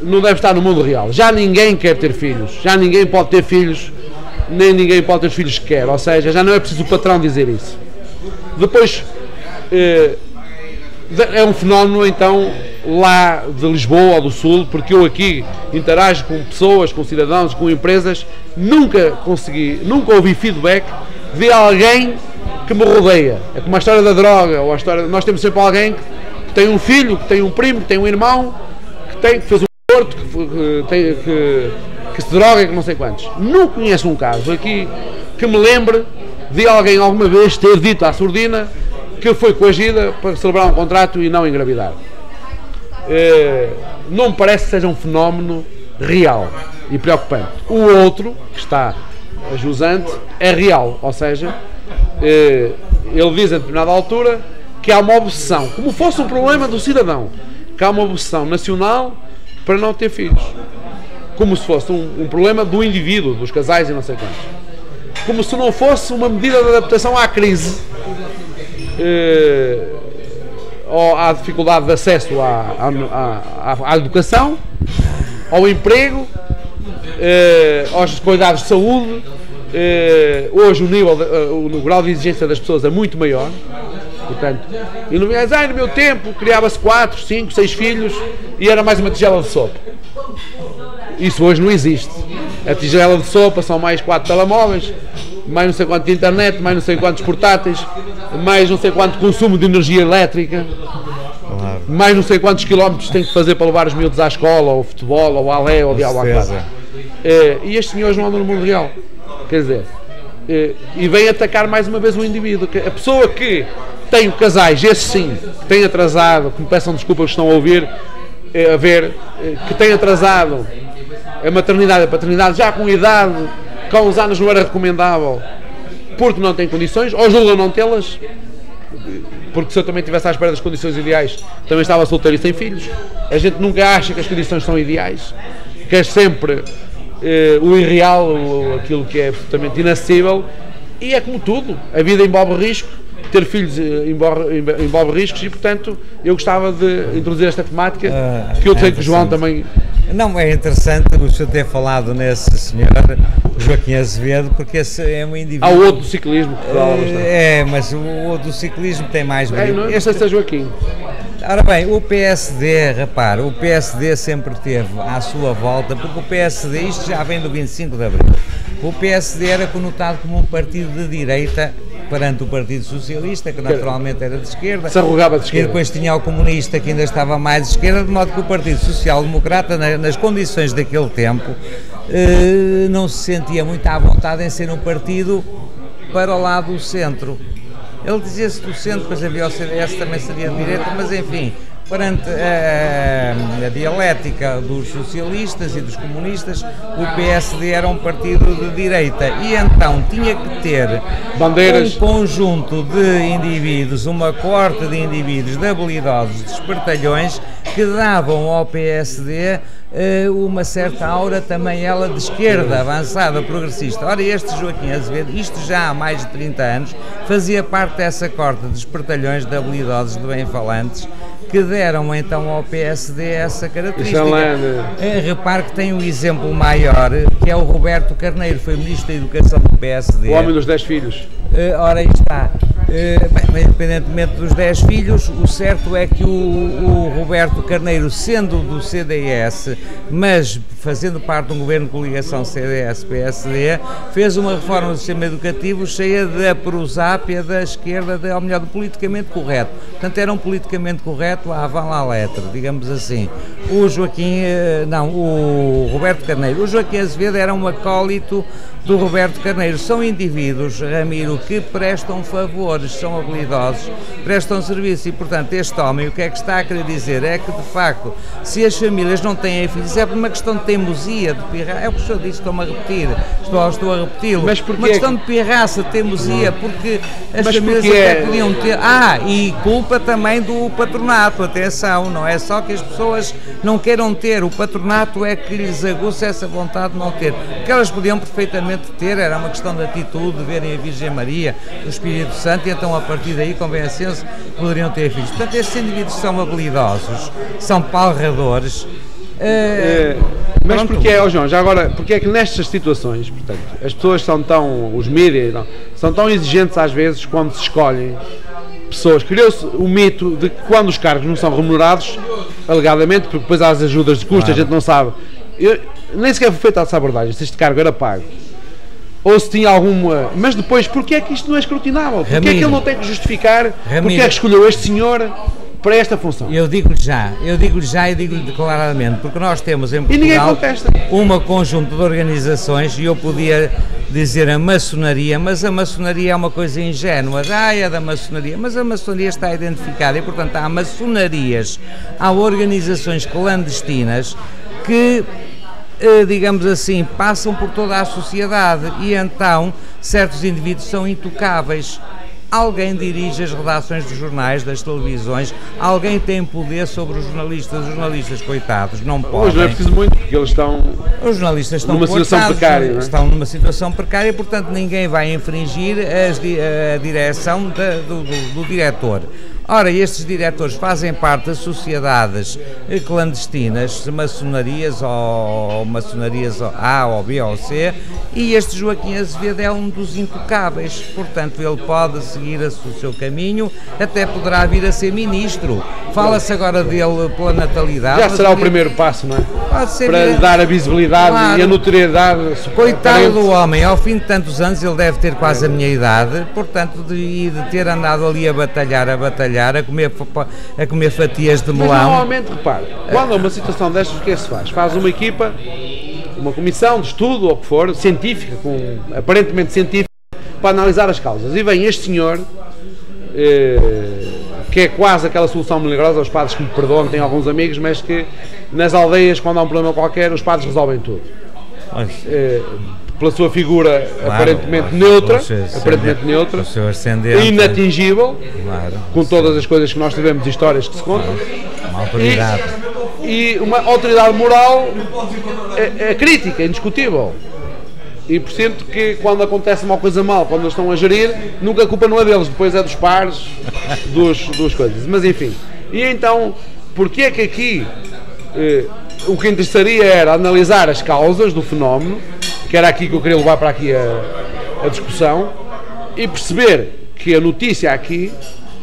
não deve estar no mundo real. Já ninguém quer ter filhos, já ninguém pode ter filhos, nem ninguém pode ter os filhos que quer, ou seja, já não é preciso o patrão dizer isso. Depois, é um fenómeno então lá de Lisboa ou do Sul, porque eu aqui interajo com pessoas, com cidadãos, com empresas, nunca ouvi feedback de alguém que me rodeia. É como a história da droga, ou a história, nós temos sempre alguém que tem um filho, que tem um primo, que tem um irmão, que fez um aborto, que se droga, que não sei quantos. Não conheço um caso aqui que me lembre de alguém alguma vez ter dito à surdina que foi coagida para celebrar um contrato e não engravidar. Não me parece que seja um fenómeno real e preocupante. O outro, que está ajusante, é real, ou seja, ele diz a determinada altura que há uma obsessão, como fosse um problema do cidadão, que há uma obsessão nacional para não ter filhos, como se fosse um problema do indivíduo, dos casais e não sei quantos, como se não fosse uma medida de adaptação à crise, ou à dificuldade de acesso à educação, ao emprego, aos cuidados de saúde. Hoje o grau de exigência das pessoas é muito maior, portanto, e no meu tempo criava-se 4, 5, 6 filhos e era mais uma tigela de sopa. Isso hoje não existe. A tigela de sopa são mais 4 telemóveis, mais não sei quanto de internet, mais não sei quantos portáteis, mais não sei quanto consumo de energia elétrica, mais não sei quantos quilómetros tem que fazer para levar os miúdos à escola, ou ao futebol, ou ao alé, ou de algo à casa. E estes senhores não andam no mundo real. Quer dizer, e vem atacar mais uma vez o indivíduo. A pessoa que tem casais, esse sim, que tem atrasado, que me peçam desculpa que estão a ouvir, que tem atrasado a maternidade e a paternidade, já com idade, com uns anos não era recomendável, porque não tem condições, ou julgam não tê-las, porque se eu também estivesse à espera das condições ideais, também estava solteiro e sem filhos. A gente nunca acha que as condições são ideais, quer sempre o irreal, aquilo que é absolutamente inacessível, e é como tudo, a vida envolve risco, ter filhos envolve riscos, e portanto eu gostava de introduzir esta temática, que eu sei que o João também... Não, é interessante o senhor ter falado nesse senhor, Joaquim Azevedo, porque esse é um indivíduo... Há o outro do ciclismo que fala bastante. Mas o outro do ciclismo tem mais brilho. Não sei se é Joaquim. Ora bem, o PSD, repare, o PSD sempre teve à sua volta, porque o PSD, isto já vem do 25 de Abril, o PSD era conotado como um partido de direita perante o Partido Socialista, que naturalmente era de esquerda, se arrogava de esquerda. E depois tinha o comunista, que ainda estava mais de esquerda, de modo que o Partido Social Democrata, nas condições daquele tempo, não se sentia muito à vontade em ser um partido para o lado do centro. Ele dizia-se do centro, depois havia o CDS, também seria de direita, mas enfim, perante a dialética dos socialistas e dos comunistas, o PSD era um partido de direita e então tinha que ter bandeiras, um conjunto de indivíduos, uma coorte de indivíduos, de habilidosos, de espertalhões, que davam ao PSD uma certa aura também ela de esquerda, avançada, progressista. Ora, este Joaquim Azevedo, isto já há mais de 30 anos, fazia parte dessa coorte de espertalhões, de habilidosos, de bem-falantes, que deram então ao PSD essa característica. Repare que tem um exemplo maior, que é o Roberto Carneiro, foi Ministro da Educação do PSD. O homem dos 10 filhos. Ora, aí está. Bem, independentemente dos 10 filhos, o certo é que o Roberto Carneiro, sendo do CDS, mas fazendo parte de um governo de coligação CDS-PSD, fez uma reforma do sistema educativo cheia da prosápia da esquerda, ou melhor, do politicamente correto. Portanto, era um politicamente correto à avant la lettre, digamos assim. O Roberto Carneiro. O Joaquim Azevedo era um acólito do Roberto Carneiro. São indivíduos, Ramiro, que prestam favores, são habilidosos, prestam serviço e, portanto, este homem, o que é que está a querer dizer? É que, de facto, se as famílias não têm filhos, é por uma questão de teimosia, de pirraça. É o que o senhor disse, estou-me a repetir, estou a repeti-lo. Mas porquê? Uma questão de pirraça, de teimosia, porque as famílias até podiam ter... e culpa também do patronato, atenção, não é só que as pessoas não queiram ter, o patronato é que lhes aguça essa vontade de não ter. O que elas podiam perfeitamente ter era uma questão de atitude, de verem a Virgem Maria, o Espírito Santo, e então a partir daí convencendo-se que poderiam ter filhos. Portanto, estes indivíduos são habilidosos, são palradores. Mas porquê, João, já agora, porque é que nestas situações, portanto, as pessoas são tão, os mídias, são tão exigentes às vezes quando se escolhem pessoas? Criou-se o mito de que quando os cargos não são remunerados, alegadamente, porque depois há as ajudas de custo, a gente não sabe. Nem sequer foi feita essa abordagem, se este cargo era pago. Ou se tinha alguma... Mas depois, porquê é que isto não é escrutinável? Porquê é que ele não tem que justificar porque é que escolheu este senhor para esta função? Eu digo-lhe já e digo-lhe declaradamente, porque nós temos em Portugal um conjunto de organizações, e eu podia dizer a maçonaria, mas a maçonaria é uma coisa ingênua, é da maçonaria, mas a maçonaria está identificada e, portanto, há maçonarias, há organizações clandestinas que, digamos assim, passam por toda a sociedade e então certos indivíduos são intocáveis. Alguém dirige as redações dos jornais, das televisões, alguém tem poder sobre os jornalistas, coitados, não podem. Hoje não é preciso muito, porque eles estão... Os jornalistas estão numa situação precária, não é? Estão numa situação precária, portanto ninguém vai infringir a direção do diretor. Ora, estes diretores fazem parte das sociedades clandestinas, maçonarias ou maçonarias A ou B ou C, e este Joaquim Azevedo é um dos intocáveis, portanto ele pode seguir o seu caminho, até poderá vir a ser ministro. Fala-se agora dele pela natalidade. Já será o primeiro passo, não é? Pode ser para lhe dar a visibilidade, claro, e a notoriedade. Coitado do homem, ao fim de tantos anos, ele deve ter quase a minha idade, portanto, de ter andado ali a batalhar, a comer fatias de melão. Mas normalmente, repare, quando há uma situação destas, o que é que se faz? Faz uma equipa, uma comissão de estudo, ou o que for, científica, aparentemente científica, para analisar as causas. E vem este senhor, que é quase aquela solução milagrosa. Os padres que me perdoam, tenho alguns amigos, mas que nas aldeias, quando há um problema qualquer, os padres resolvem tudo. Pela sua figura, claro, aparentemente neutra, inatingível, claro, com todas as coisas que nós tivemos, histórias que se contam, uma autoridade. E uma autoridade moral crítica, indiscutível. E por cento que quando acontece uma coisa mal, quando eles estão a gerir, nunca a culpa não é deles, depois é dos pares, duas coisas. Mas enfim, e então, porque é que aqui o que interessaria era analisar as causas do fenómeno, que era aqui que eu queria levar para aqui a discussão, e perceber que a notícia aqui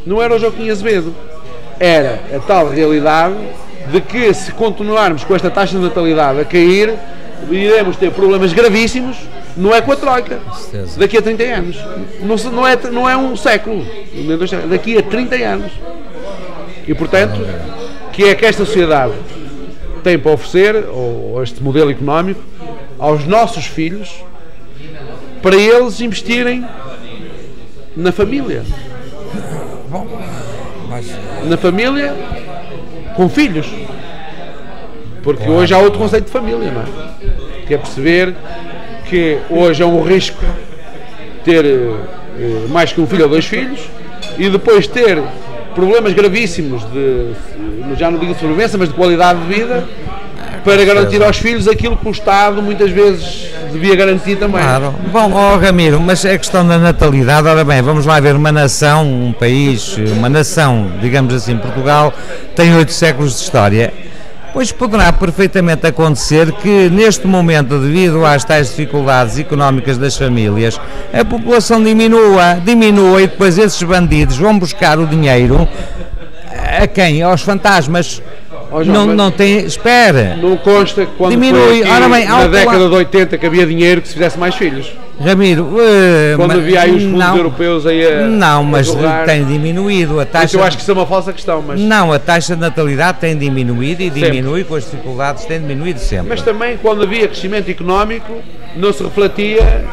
não era o Joaquim Azevedo, era a tal realidade de que se continuarmos com esta taxa de natalidade a cair, iremos ter problemas gravíssimos, não é com a Troika, daqui a 30 anos, não é um século, daqui a 30 anos. E portanto, que é que esta sociedade tem para oferecer, ou este modelo económico, aos nossos filhos, para eles investirem na família. Na família com filhos. Porque hoje há outro conceito de família, não é? Que é perceber que hoje é um risco ter mais que um filho ou 2 filhos e depois ter problemas gravíssimos já não digo de sobrevivência, mas de qualidade de vida, para garantir aos filhos aquilo que o Estado muitas vezes devia garantir também. Claro. Bom, Ramiro, mas a questão da natalidade, ora bem, vamos lá ver, uma nação, um país, uma nação, digamos assim, Portugal, tem 8 séculos de história. Pois poderá perfeitamente acontecer que neste momento, devido às tais dificuldades económicas das famílias, a população diminua e depois esses bandidos vão buscar o dinheiro a quem? Aos fantasmas. Não tem, espera. Não consta que quando diminui. Foi aqui, na década de 80 que havia dinheiro que se fizesse mais filhos. Ramiro, quando havia aí os fundos europeus aí mas tem diminuído a taxa. Eu acho que isso é uma falsa questão, mas não, a taxa de natalidade tem diminuído e diminui com as dificuldades, tem diminuído sempre. Mas também quando havia crescimento económico não se refletia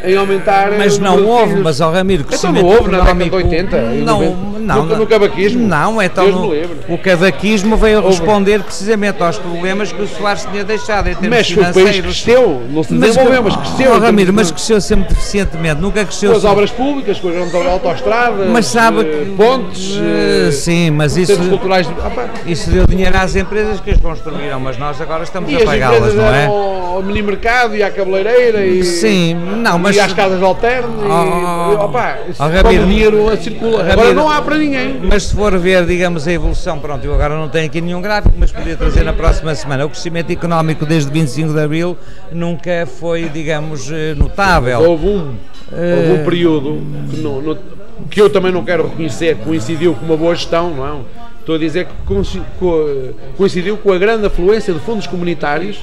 em aumentar. Mas não houve, mas Ramiro, crescimento então não houve económico, na década de 80 no cavaquismo. Não, então o cavaquismo veio responder precisamente aos problemas que o Soares tinha deixado em termos financeiros. Mas o país cresceu, não se desenvolveu, mas cresceu. Ramiro, mas cresceu sempre deficientemente, nunca cresceu. Com as obras públicas, com as autoestradas, mas sabe pontes, sim, mas isso deu dinheiro às empresas que as construíram, mas nós agora estamos a pagá-las, não é? Ao mini mercado e à cabeleireira e sim, não, mas e às casas de alterno o dinheiro circula. Agora não há para ninguém. Mas se for ver, digamos, a evolução, pronto, eu agora não tenho aqui nenhum gráfico, mas podia trazer na próxima semana. O crescimento económico desde 25 de Abril nunca foi, digamos, notável. Houve um período que eu também não quero reconhecer, coincidiu com uma boa gestão, não é? Estou a dizer que coincidiu com a grande afluência de fundos comunitários.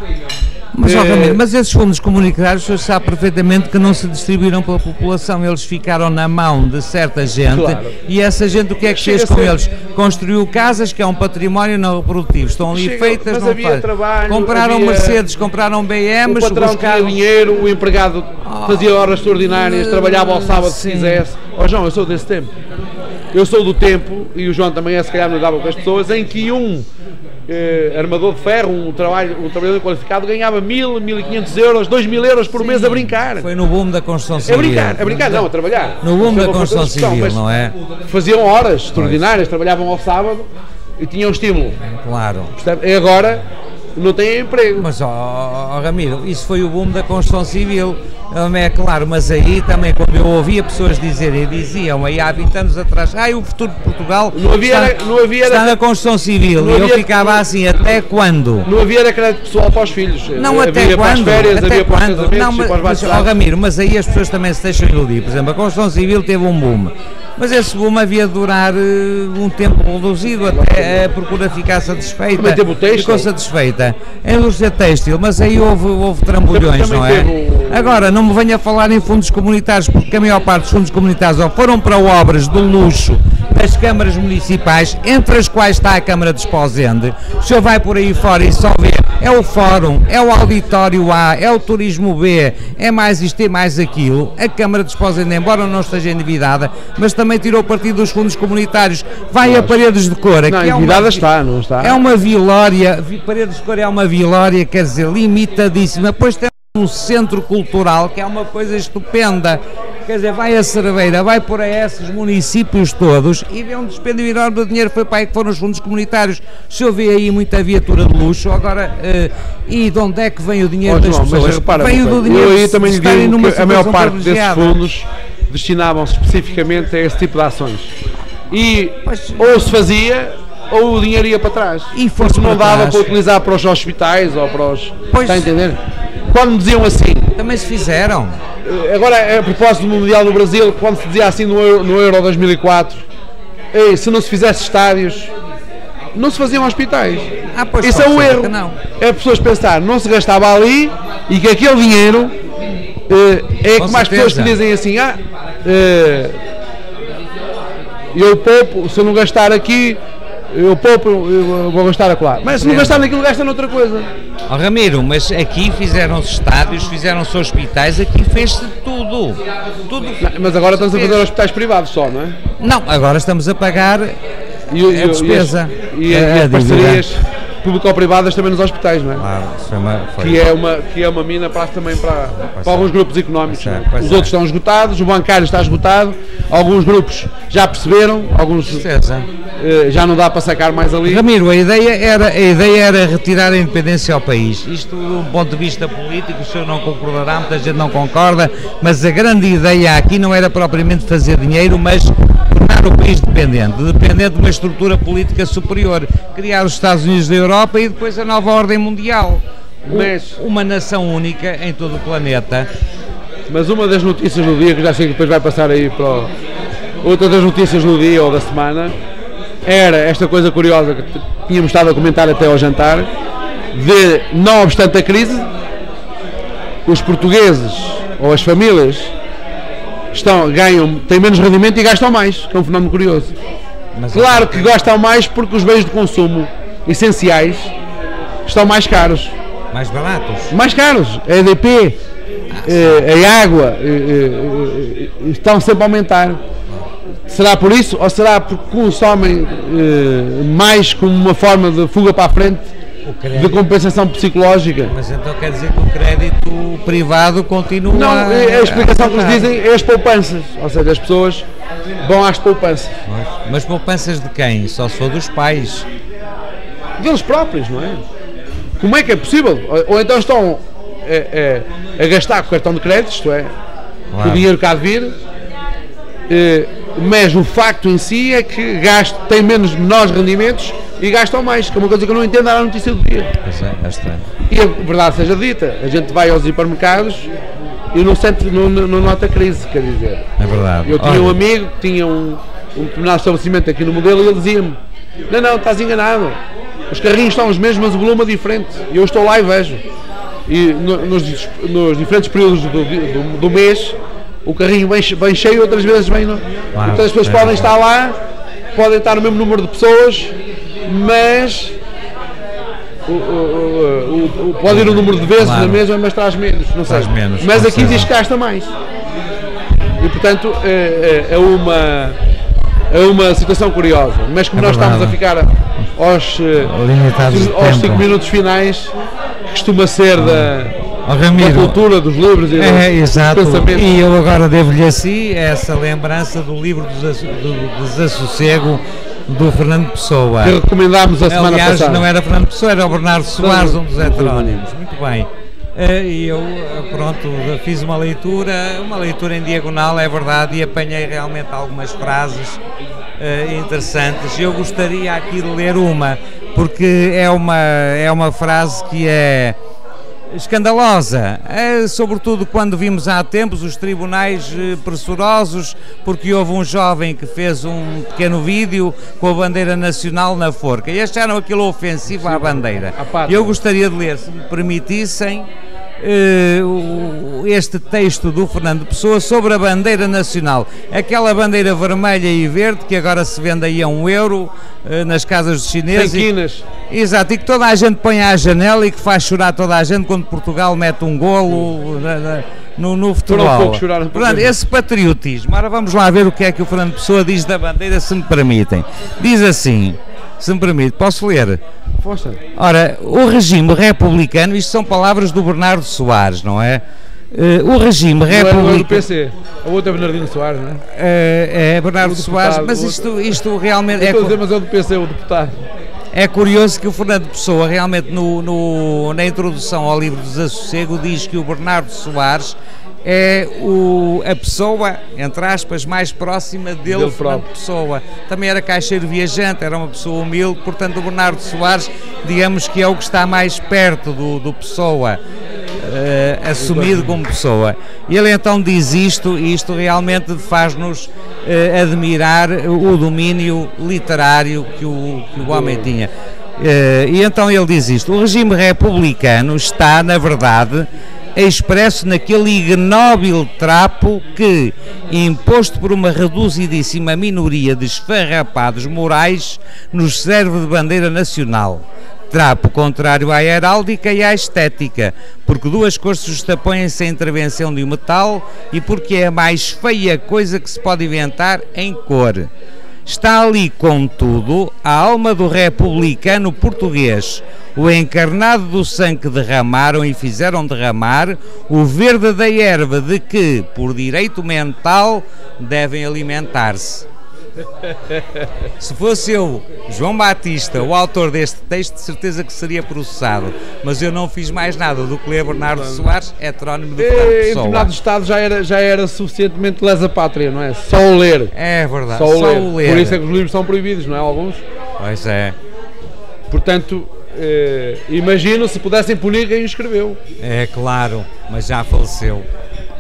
Mas esses fundos comunitários, o senhor sabe perfeitamente que não se distribuíram pela população, eles ficaram na mão de certa gente, claro. E essa gente o que é que fez com eles? Construiu casas, que é um património não reprodutivo, estão ali feitas, mas não havia trabalho, compraram Mercedes, compraram BMs, o patrão tinha dinheiro, o empregado fazia horas extraordinárias, trabalhava ao sábado se quisesse. João, eu sou desse tempo. Eu sou do tempo, e o João também se calhar me dava com as pessoas, em que armador de ferro, um trabalhador qualificado, ganhava 1.000, 1.500 euros, 2.000 euros por mês a brincar. Foi no boom da construção civil. A brincar, não, a trabalhar. No boom da construção civil, não é? Faziam horas extraordinárias, trabalhavam ao sábado e tinham estímulo. Claro. E agora não têm emprego. Mas, Ramiro, isso foi o boom da construção civil, é claro, mas aí também quando eu ouvia pessoas diziam aí há 20 anos atrás, o futuro de Portugal está na construção civil, e eu ficava assim, até quando? Não havia crédito pessoal para os filhos, não, até havia quando? Para as férias, até havia quando? Para os casamentos, Ramiro, mas aí as pessoas também se deixam iludir, por exemplo, a construção civil teve um boom. Mas esse boom havia de durar um tempo reduzido até a procura ficar satisfeita. Ficou satisfeita. A indústria têxtil, mas aí houve trambolhões, não é? Agora, não me venha falar em fundos comunitários, porque a maior parte dos fundos comunitários ou foram para obras de luxo nas câmaras municipais, entre as quais está a Câmara de Esposende. O senhor vai por aí fora e só vê, é o Fórum, é o Auditório A, é o Turismo B, é mais isto e mais aquilo. A Câmara de Esposende, embora não esteja endividada, mas também tirou partido dos fundos comunitários, vai a Paredes de Cora. Não, que endividada está, não está? É uma vilória, Paredes de Cora é uma vilória, quer dizer, limitadíssima. Depois tem um centro cultural que é uma coisa estupenda. Quer dizer, vai a Cerveira, vai por aí esses municípios todos e vê um dispêndio enorme de dinheiro, foi para aí que foram os fundos comunitários. Se eu ver aí muita viatura de luxo, agora, e de onde é que vem o dinheiro das pessoas? Mas repara, vem do dinheiro eu aí também digo que a maior parte desses privilegiada. fundos destinavam-se especificamente a esse tipo de ações. E ou se fazia, ou o dinheiro ia para trás. E porque não dava para utilizar para os hospitais ou para os... Está a entender? Quando me diziam assim... Também se fizeram. Agora, a propósito do Mundial do Brasil, quando se dizia assim no Euro 2004, se não se fizesse estádios, não se faziam hospitais. Isso é um erro. É pessoas pensar, não se gastava ali e que aquele dinheiro é como as pessoas que dizem assim, eu poupo, se eu não gastar aqui, eu vou gastar acolá. Mas se não gastar naquilo, gasta noutra coisa. Oh, Ramiro, mas aqui fizeram-se estádios, fizeram-se hospitais, aqui fez-se tudo. Não, mas agora estamos a fazer hospitais privados só, não é? Não, agora estamos a pagar a despesa. E as parcerias público-privadas também nos hospitais, não é? Claro, que é uma mina também para alguns grupos económicos. Os outros estão esgotados, o bancário está esgotado, alguns grupos já perceberam, alguns já não dá para sacar mais ali. Ramiro, a ideia era retirar a independência ao país. Isto, do ponto de vista político, o senhor não concordará, muita gente não concorda, mas a grande ideia aqui não era propriamente fazer dinheiro, mas tornar o país dependente de uma estrutura política superior, criar os Estados Unidos da Europa e depois a nova ordem mundial, uma nação única em todo o planeta. Mas uma das notícias do dia, que já sei que depois vai passar aí para outra das notícias do dia ou da semana, era esta coisa curiosa que tínhamos estado a comentar até ao jantar, de, não obstante a crise, os portugueses ou as famílias têm menos rendimento e gastam mais, que é um fenómeno curioso. Mas claro que gastam mais porque os bens de consumo essenciais estão mais caros. Mais baratos? Mais caros. A EDP, a água, estão sempre a aumentar. Será por isso ou será porque consomem mais como uma forma de fuga para a frente, de compensação psicológica? Mas então quer dizer que o crédito privado continua... Não, a explicação que nos dizem é as poupanças, ou seja, as pessoas vão às poupanças. Mas poupanças de quem? Só se for dos pais. Deles próprios, não é? Como é que é possível? Ou então estão a gastar com o cartão de crédito, isto é, o dinheiro que há de vir, mas o facto em si é que têm menores rendimentos e gastam mais, que é uma coisa que eu não entendo, era a notícia do dia. Pois é estranho. E a verdade seja dita, a gente vai aos hipermercados e não nota crise, quer dizer. É verdade. Eu tinha um amigo que tinha um determinado estabelecimento aqui no Modelo e ele dizia-me, não, estás enganado, os carrinhos estão os mesmos, mas o volume é diferente. E eu estou lá e vejo. E nos diferentes períodos do mês, o carrinho vem cheio, outras vezes vem... Então as pessoas podem estar lá, podem estar no mesmo número de pessoas, mas pode ir o número de vezes na mesma, mas traz menos, não sei. Mas aqui diz que gasta mais. E portanto é uma situação curiosa. Mas como nós estamos a ficar aos 5 minutos finais, costuma ser da cultura, dos livros e dos pensamentos. E eu agora devo-lhe assim essa lembrança do livro do Desassossego do Fernando Pessoa, que recomendámos a semana passada. Aliás, não era Fernando Pessoa, era o Bernardo Soares, um dos heterónimos. Muito bem. E eu, fiz uma leitura em diagonal, é verdade, e apanhei realmente algumas frases interessantes. Eu gostaria aqui de ler uma, porque é uma frase que é escandalosa, sobretudo quando vimos há tempos os tribunais pressurosos, porque houve um jovem que fez um pequeno vídeo com a bandeira nacional na forca e acharam aquilo ofensivo à bandeira. Eu gostaria de ler, se me permitissem, este texto do Fernando Pessoa sobre a bandeira nacional, aquela bandeira vermelha e verde que agora se vende aí a €1 nas casas dos chineses. Sem quinas. Exato, e que toda a gente põe à janela e que faz chorar toda a gente quando Portugal mete um golo no futebol. Portanto, esse patriotismo. Ora, vamos lá ver o que é que o Fernando Pessoa diz da bandeira, se me permitem. Diz assim, se me permite, posso ler? Força. Ora, o regime republicano, isto são palavras do Bernardo Soares, não é? O regime republicano... Não é do PC, a outra é Bernardino Soares, não é? É Bernardo Soares, mas isto realmente... Estou a dizer, mas é o do PC, o deputado. É curioso que o Fernando Pessoa realmente na introdução ao livro do Desassossego diz que o Bernardo Soares é a pessoa, entre aspas, mais próxima dele Fernando Pessoa. Também era caixeiro viajante, era uma pessoa humilde, portanto o Bernardo Soares, digamos que é o que está mais perto do Pessoa, assumido como Pessoa. E ele então diz isto, e isto realmente faz-nos admirar o domínio literário que o homem tinha. E então ele diz isto: o regime republicano está, na verdade, expresso naquele ignóbil trapo que, imposto por uma reduzidíssima minoria de esfarrapados morais, nos serve de bandeira nacional. Trapo contrário à heráldica e à estética, porque duas cores se justapõem-se à intervenção de um metal e porque é a mais feia coisa que se pode inventar em cor. Está ali, contudo, a alma do republicano português, o encarnado do sangue que derramaram e fizeram derramar, o verde da erva de que, por direito mental, devem alimentar-se. Se fosse eu, João Batista, o autor deste texto, de certeza que seria processado, mas eu não fiz mais nada do que ler Bernardo Soares, heterónimo de Fernando Pessoa. Em determinado estado já era suficientemente lesa-pátria, não é? Só o ler. É verdade, só o ler. Por isso é que os livros são proibidos, não é? Alguns. Pois é. Portanto, imagino se pudessem punir quem o escreveu. É claro, mas já faleceu.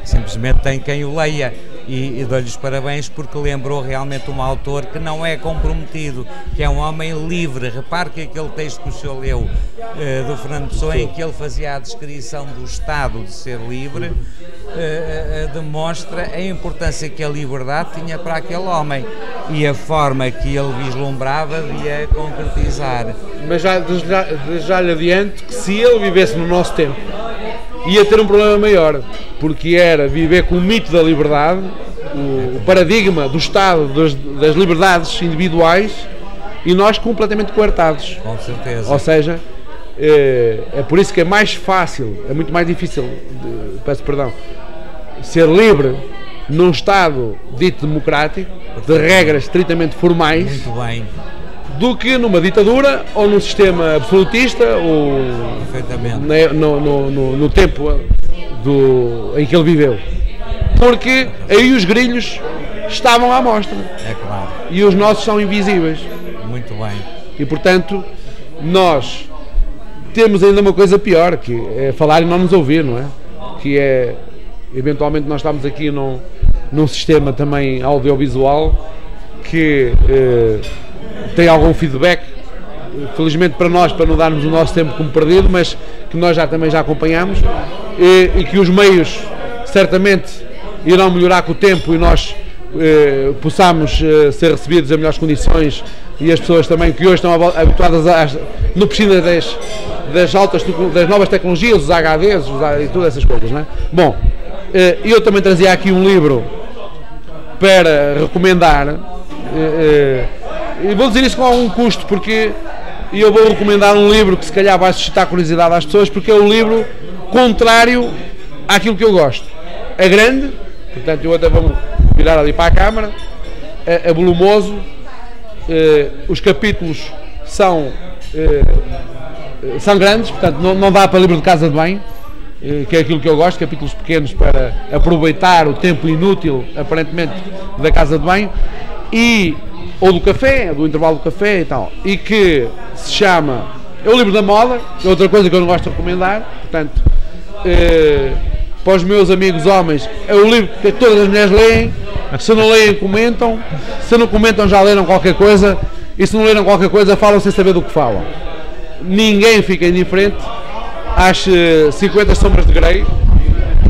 Simplesmente tem quem o leia. E dou-lhe os parabéns porque lembrou realmente um autor que não é comprometido, que é um homem livre. Repare que aquele texto que o senhor leu do Fernando Pessoa, em que ele fazia a descrição do estado de ser livre, demonstra a importância que a liberdade tinha para aquele homem e a forma que ele vislumbrava de a concretizar. Mas já lhe adianto que se ele vivesse no nosso tempo, ia ter um problema maior, porque era viver com o mito da liberdade, o paradigma do Estado, das liberdades individuais, e nós completamente coartados. Com certeza. Ou seja, é por isso que é mais fácil, é muito mais difícil, peço perdão, ser livre num Estado dito democrático, de regras estritamente formais. Muito bem. Do que numa ditadura ou num sistema absolutista ou no tempo em que ele viveu. Porque aí os grilhos estavam à mostra. É claro. E os nossos são invisíveis. Muito bem. E portanto, nós temos ainda uma coisa pior, que é falar e não nos ouvir, não é? Que é, eventualmente nós estamos aqui num sistema também audiovisual que... tem algum feedback, felizmente para nós, para não darmos o nosso tempo como perdido, mas que nós também já acompanhamos, e que os meios certamente irão melhorar com o tempo e nós possamos ser recebidos em melhores condições, e as pessoas também que hoje estão habituadas no piscina das novas tecnologias, os HDs e todas essas coisas, não é? Bom, eu também trazia aqui um livro para recomendar. E vou dizer isso com algum custo, porque eu vou recomendar um livro que se calhar vai suscitar curiosidade às pessoas, porque é um livro contrário àquilo que eu gosto. É grande, portanto eu até vou virar ali para a câmara, é volumoso, os capítulos são grandes, portanto não dá para livro de casa de banho, que é aquilo que eu gosto, capítulos pequenos para aproveitar o tempo inútil, aparentemente, da casa de banho, ou do café, do intervalo do café e tal, e que se chama, é o livro da moda, é outra coisa que eu não gosto de recomendar, portanto, para os meus amigos homens, é o livro que todas as mulheres leem, se não leem comentam, se não comentam já leram qualquer coisa, e se não leram qualquer coisa falam sem saber do que falam. Ninguém fica indiferente às 50 Sombras de Grey,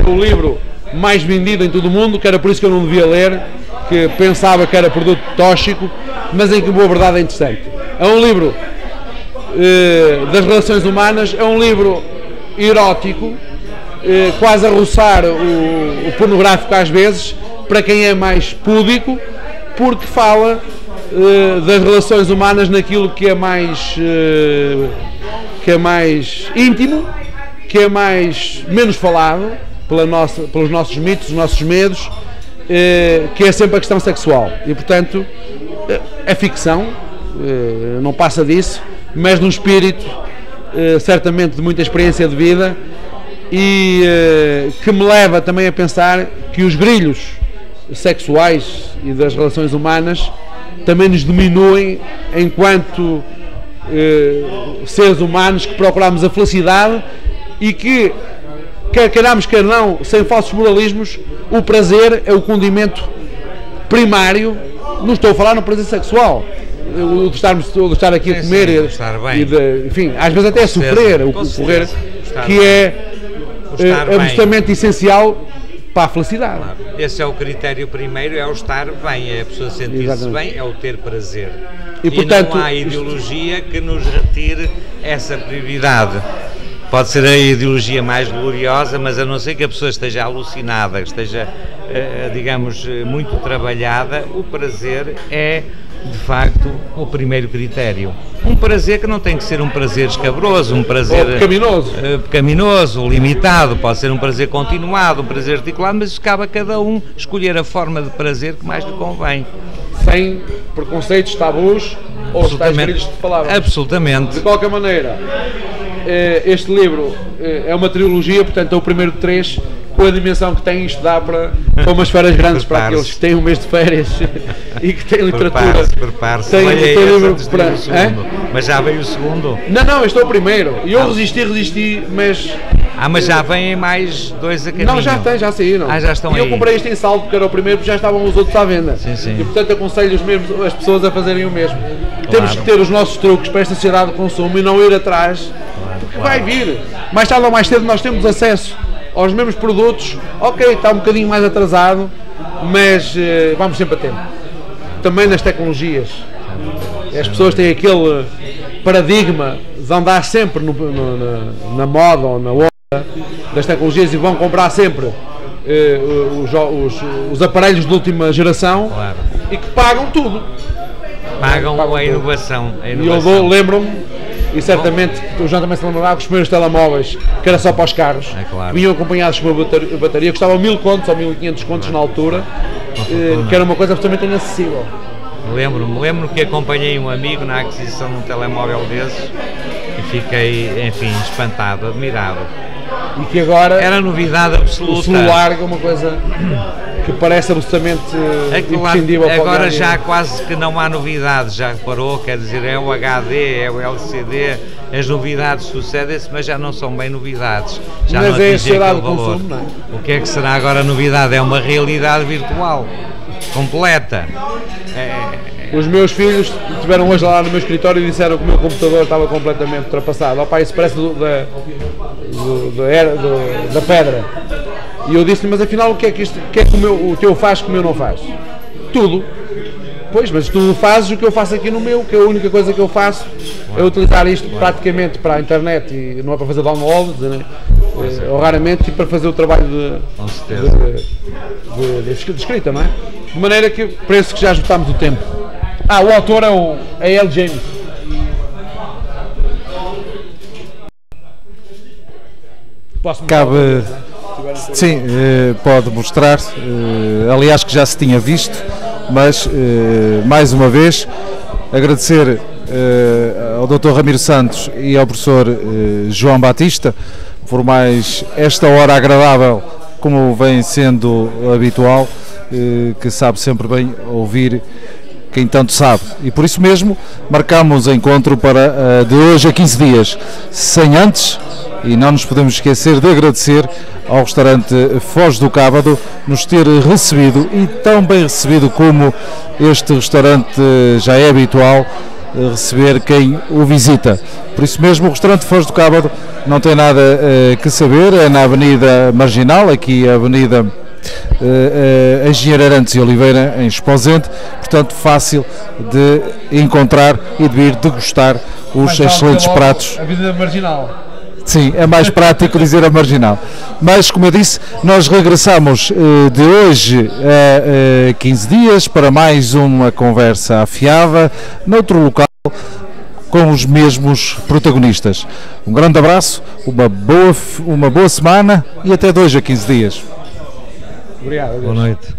o livro mais vendido em todo o mundo, que era por isso que eu não devia ler, que pensava que era produto tóxico, mas em que boa verdade é interessante. É um livro das relações humanas, é um livro erótico, quase a roçar o pornográfico às vezes, para quem é mais púdico, porque fala das relações humanas naquilo que é mais íntimo, que é menos falado pelos nossos mitos, os nossos medos, que é sempre a questão sexual. E portanto é ficção, não passa disso, mas num espírito certamente de muita experiência de vida, e que me leva também a pensar que os grilhos sexuais e das relações humanas também nos diminuem enquanto seres humanos que procuramos a felicidade, e que, quer queiramos, quer não, sem falsos moralismos, o prazer é o condimento primário. Não estou a falar no prazer sexual, o de estar aqui a comer, enfim, às vezes até a sofrer, o correr, que é absolutamente essencial para a felicidade. Claro. Esse é o critério primeiro, é o estar bem, é a pessoa sentir-se bem, é o ter prazer. E portanto, não há ideologia que nos retire essa prioridade. Pode ser a ideologia mais gloriosa, mas a não ser que a pessoa esteja alucinada, esteja, digamos, muito trabalhada, o prazer é, de facto, o primeiro critério. Um prazer que não tem que ser um prazer escabroso, um prazer pecaminoso, limitado, pode ser um prazer continuado, um prazer articulado, mas cabe a cada um escolher a forma de prazer que mais lhe convém. Sem preconceitos, tabus ou os tais grilhos que falavam. Absolutamente. De qualquer maneira, este livro é uma trilogia, portanto é o primeiro de 3, com a dimensão que tem. Isto dá para umas férias grandes para aqueles que têm um mês de férias e que têm literatura. Prepare-se. Tem livro para... Mas já veio o segundo? Não, este é o primeiro. E eu resisti, mas... mas já vêm mais 2 a caminho. Não, já saíram. Já estão aí. E eu comprei este em saldo porque era o primeiro, porque já estavam os outros à venda. Sim. E portanto aconselho as pessoas a fazerem o mesmo. Claro. Temos que ter os nossos truques para esta sociedade de consumo e não ir atrás, porque vai vir. Mais tarde ou mais cedo nós temos acesso aos mesmos produtos. Ok, está um bocadinho mais atrasado, mas vamos sempre a tempo. Também nas tecnologias. As pessoas têm aquele paradigma de andar sempre na moda ou na onda das tecnologias e vão comprar sempre os aparelhos de última geração, claro, e que pagam tudo. Pagam a inovação. E eu lembro-me, e certamente o João também se lembrava, que os primeiros telemóveis, que era só para os carros, claro, vinham acompanhados com uma bateria, custavam 1000 contos ou 1500 contos na altura, que era uma coisa absolutamente inacessível. Lembro-me que acompanhei um amigo na aquisição de um telemóvel desses e fiquei, enfim, espantado, admirado. E que agora era novidade absoluta. O celular é uma coisa que parece absolutamente imprescindível. Agora já quase que não há novidades, já reparou? Quer dizer, é o HD, é o LCD, as novidades sucedem-se, mas já não são bem novidades. Já mas não é a sociedade do consumo, não é? O que é que será agora a novidade? É uma realidade virtual completa. Os meus filhos estiveram hoje lá no meu escritório e disseram que o meu computador estava completamente ultrapassado. Pai, isso parece da pedra. E eu disse-lhe, mas afinal o que é que o teu faz que o meu não faz? Tudo. Pois, mas tu fazes o que eu faço aqui no meu, que a única coisa que eu faço é utilizar isto praticamente para a internet, e não é para fazer downloads, né? Ou raramente, e para fazer o trabalho de escrita, não é? De maneira que parece que já esgotámos o tempo. O autor é L. James. Posso cabe, sim, pode mostrar, aliás que já se tinha visto, mas mais uma vez agradecer ao Dr. Ramiro Santos e ao professor João Batista por mais esta hora agradável, como vem sendo habitual, que sabe sempre bem ouvir quem tanto sabe, e por isso mesmo marcamos o encontro para de hoje a 15 dias, sem antes, e não nos podemos esquecer de agradecer ao restaurante Foz do Cábado nos ter recebido, e tão bem recebido como este restaurante já é habitual, receber quem o visita. Por isso mesmo o restaurante Foz do Cábado não tem nada que saber, é na Avenida Marginal, aqui a Avenida Engenheiro Arantes e Oliveira, em Esposende, portanto fácil de encontrar e de ir degustar os excelentes pratos. Avenida Marginal. Sim, é mais prático dizer a Marginal. Mas, como eu disse, nós regressamos de hoje a 15 dias para mais uma conversa afiada, noutro local, com os mesmos protagonistas. Um grande abraço, uma boa semana e até de hoje a 15 dias. Obrigado. Boa noite.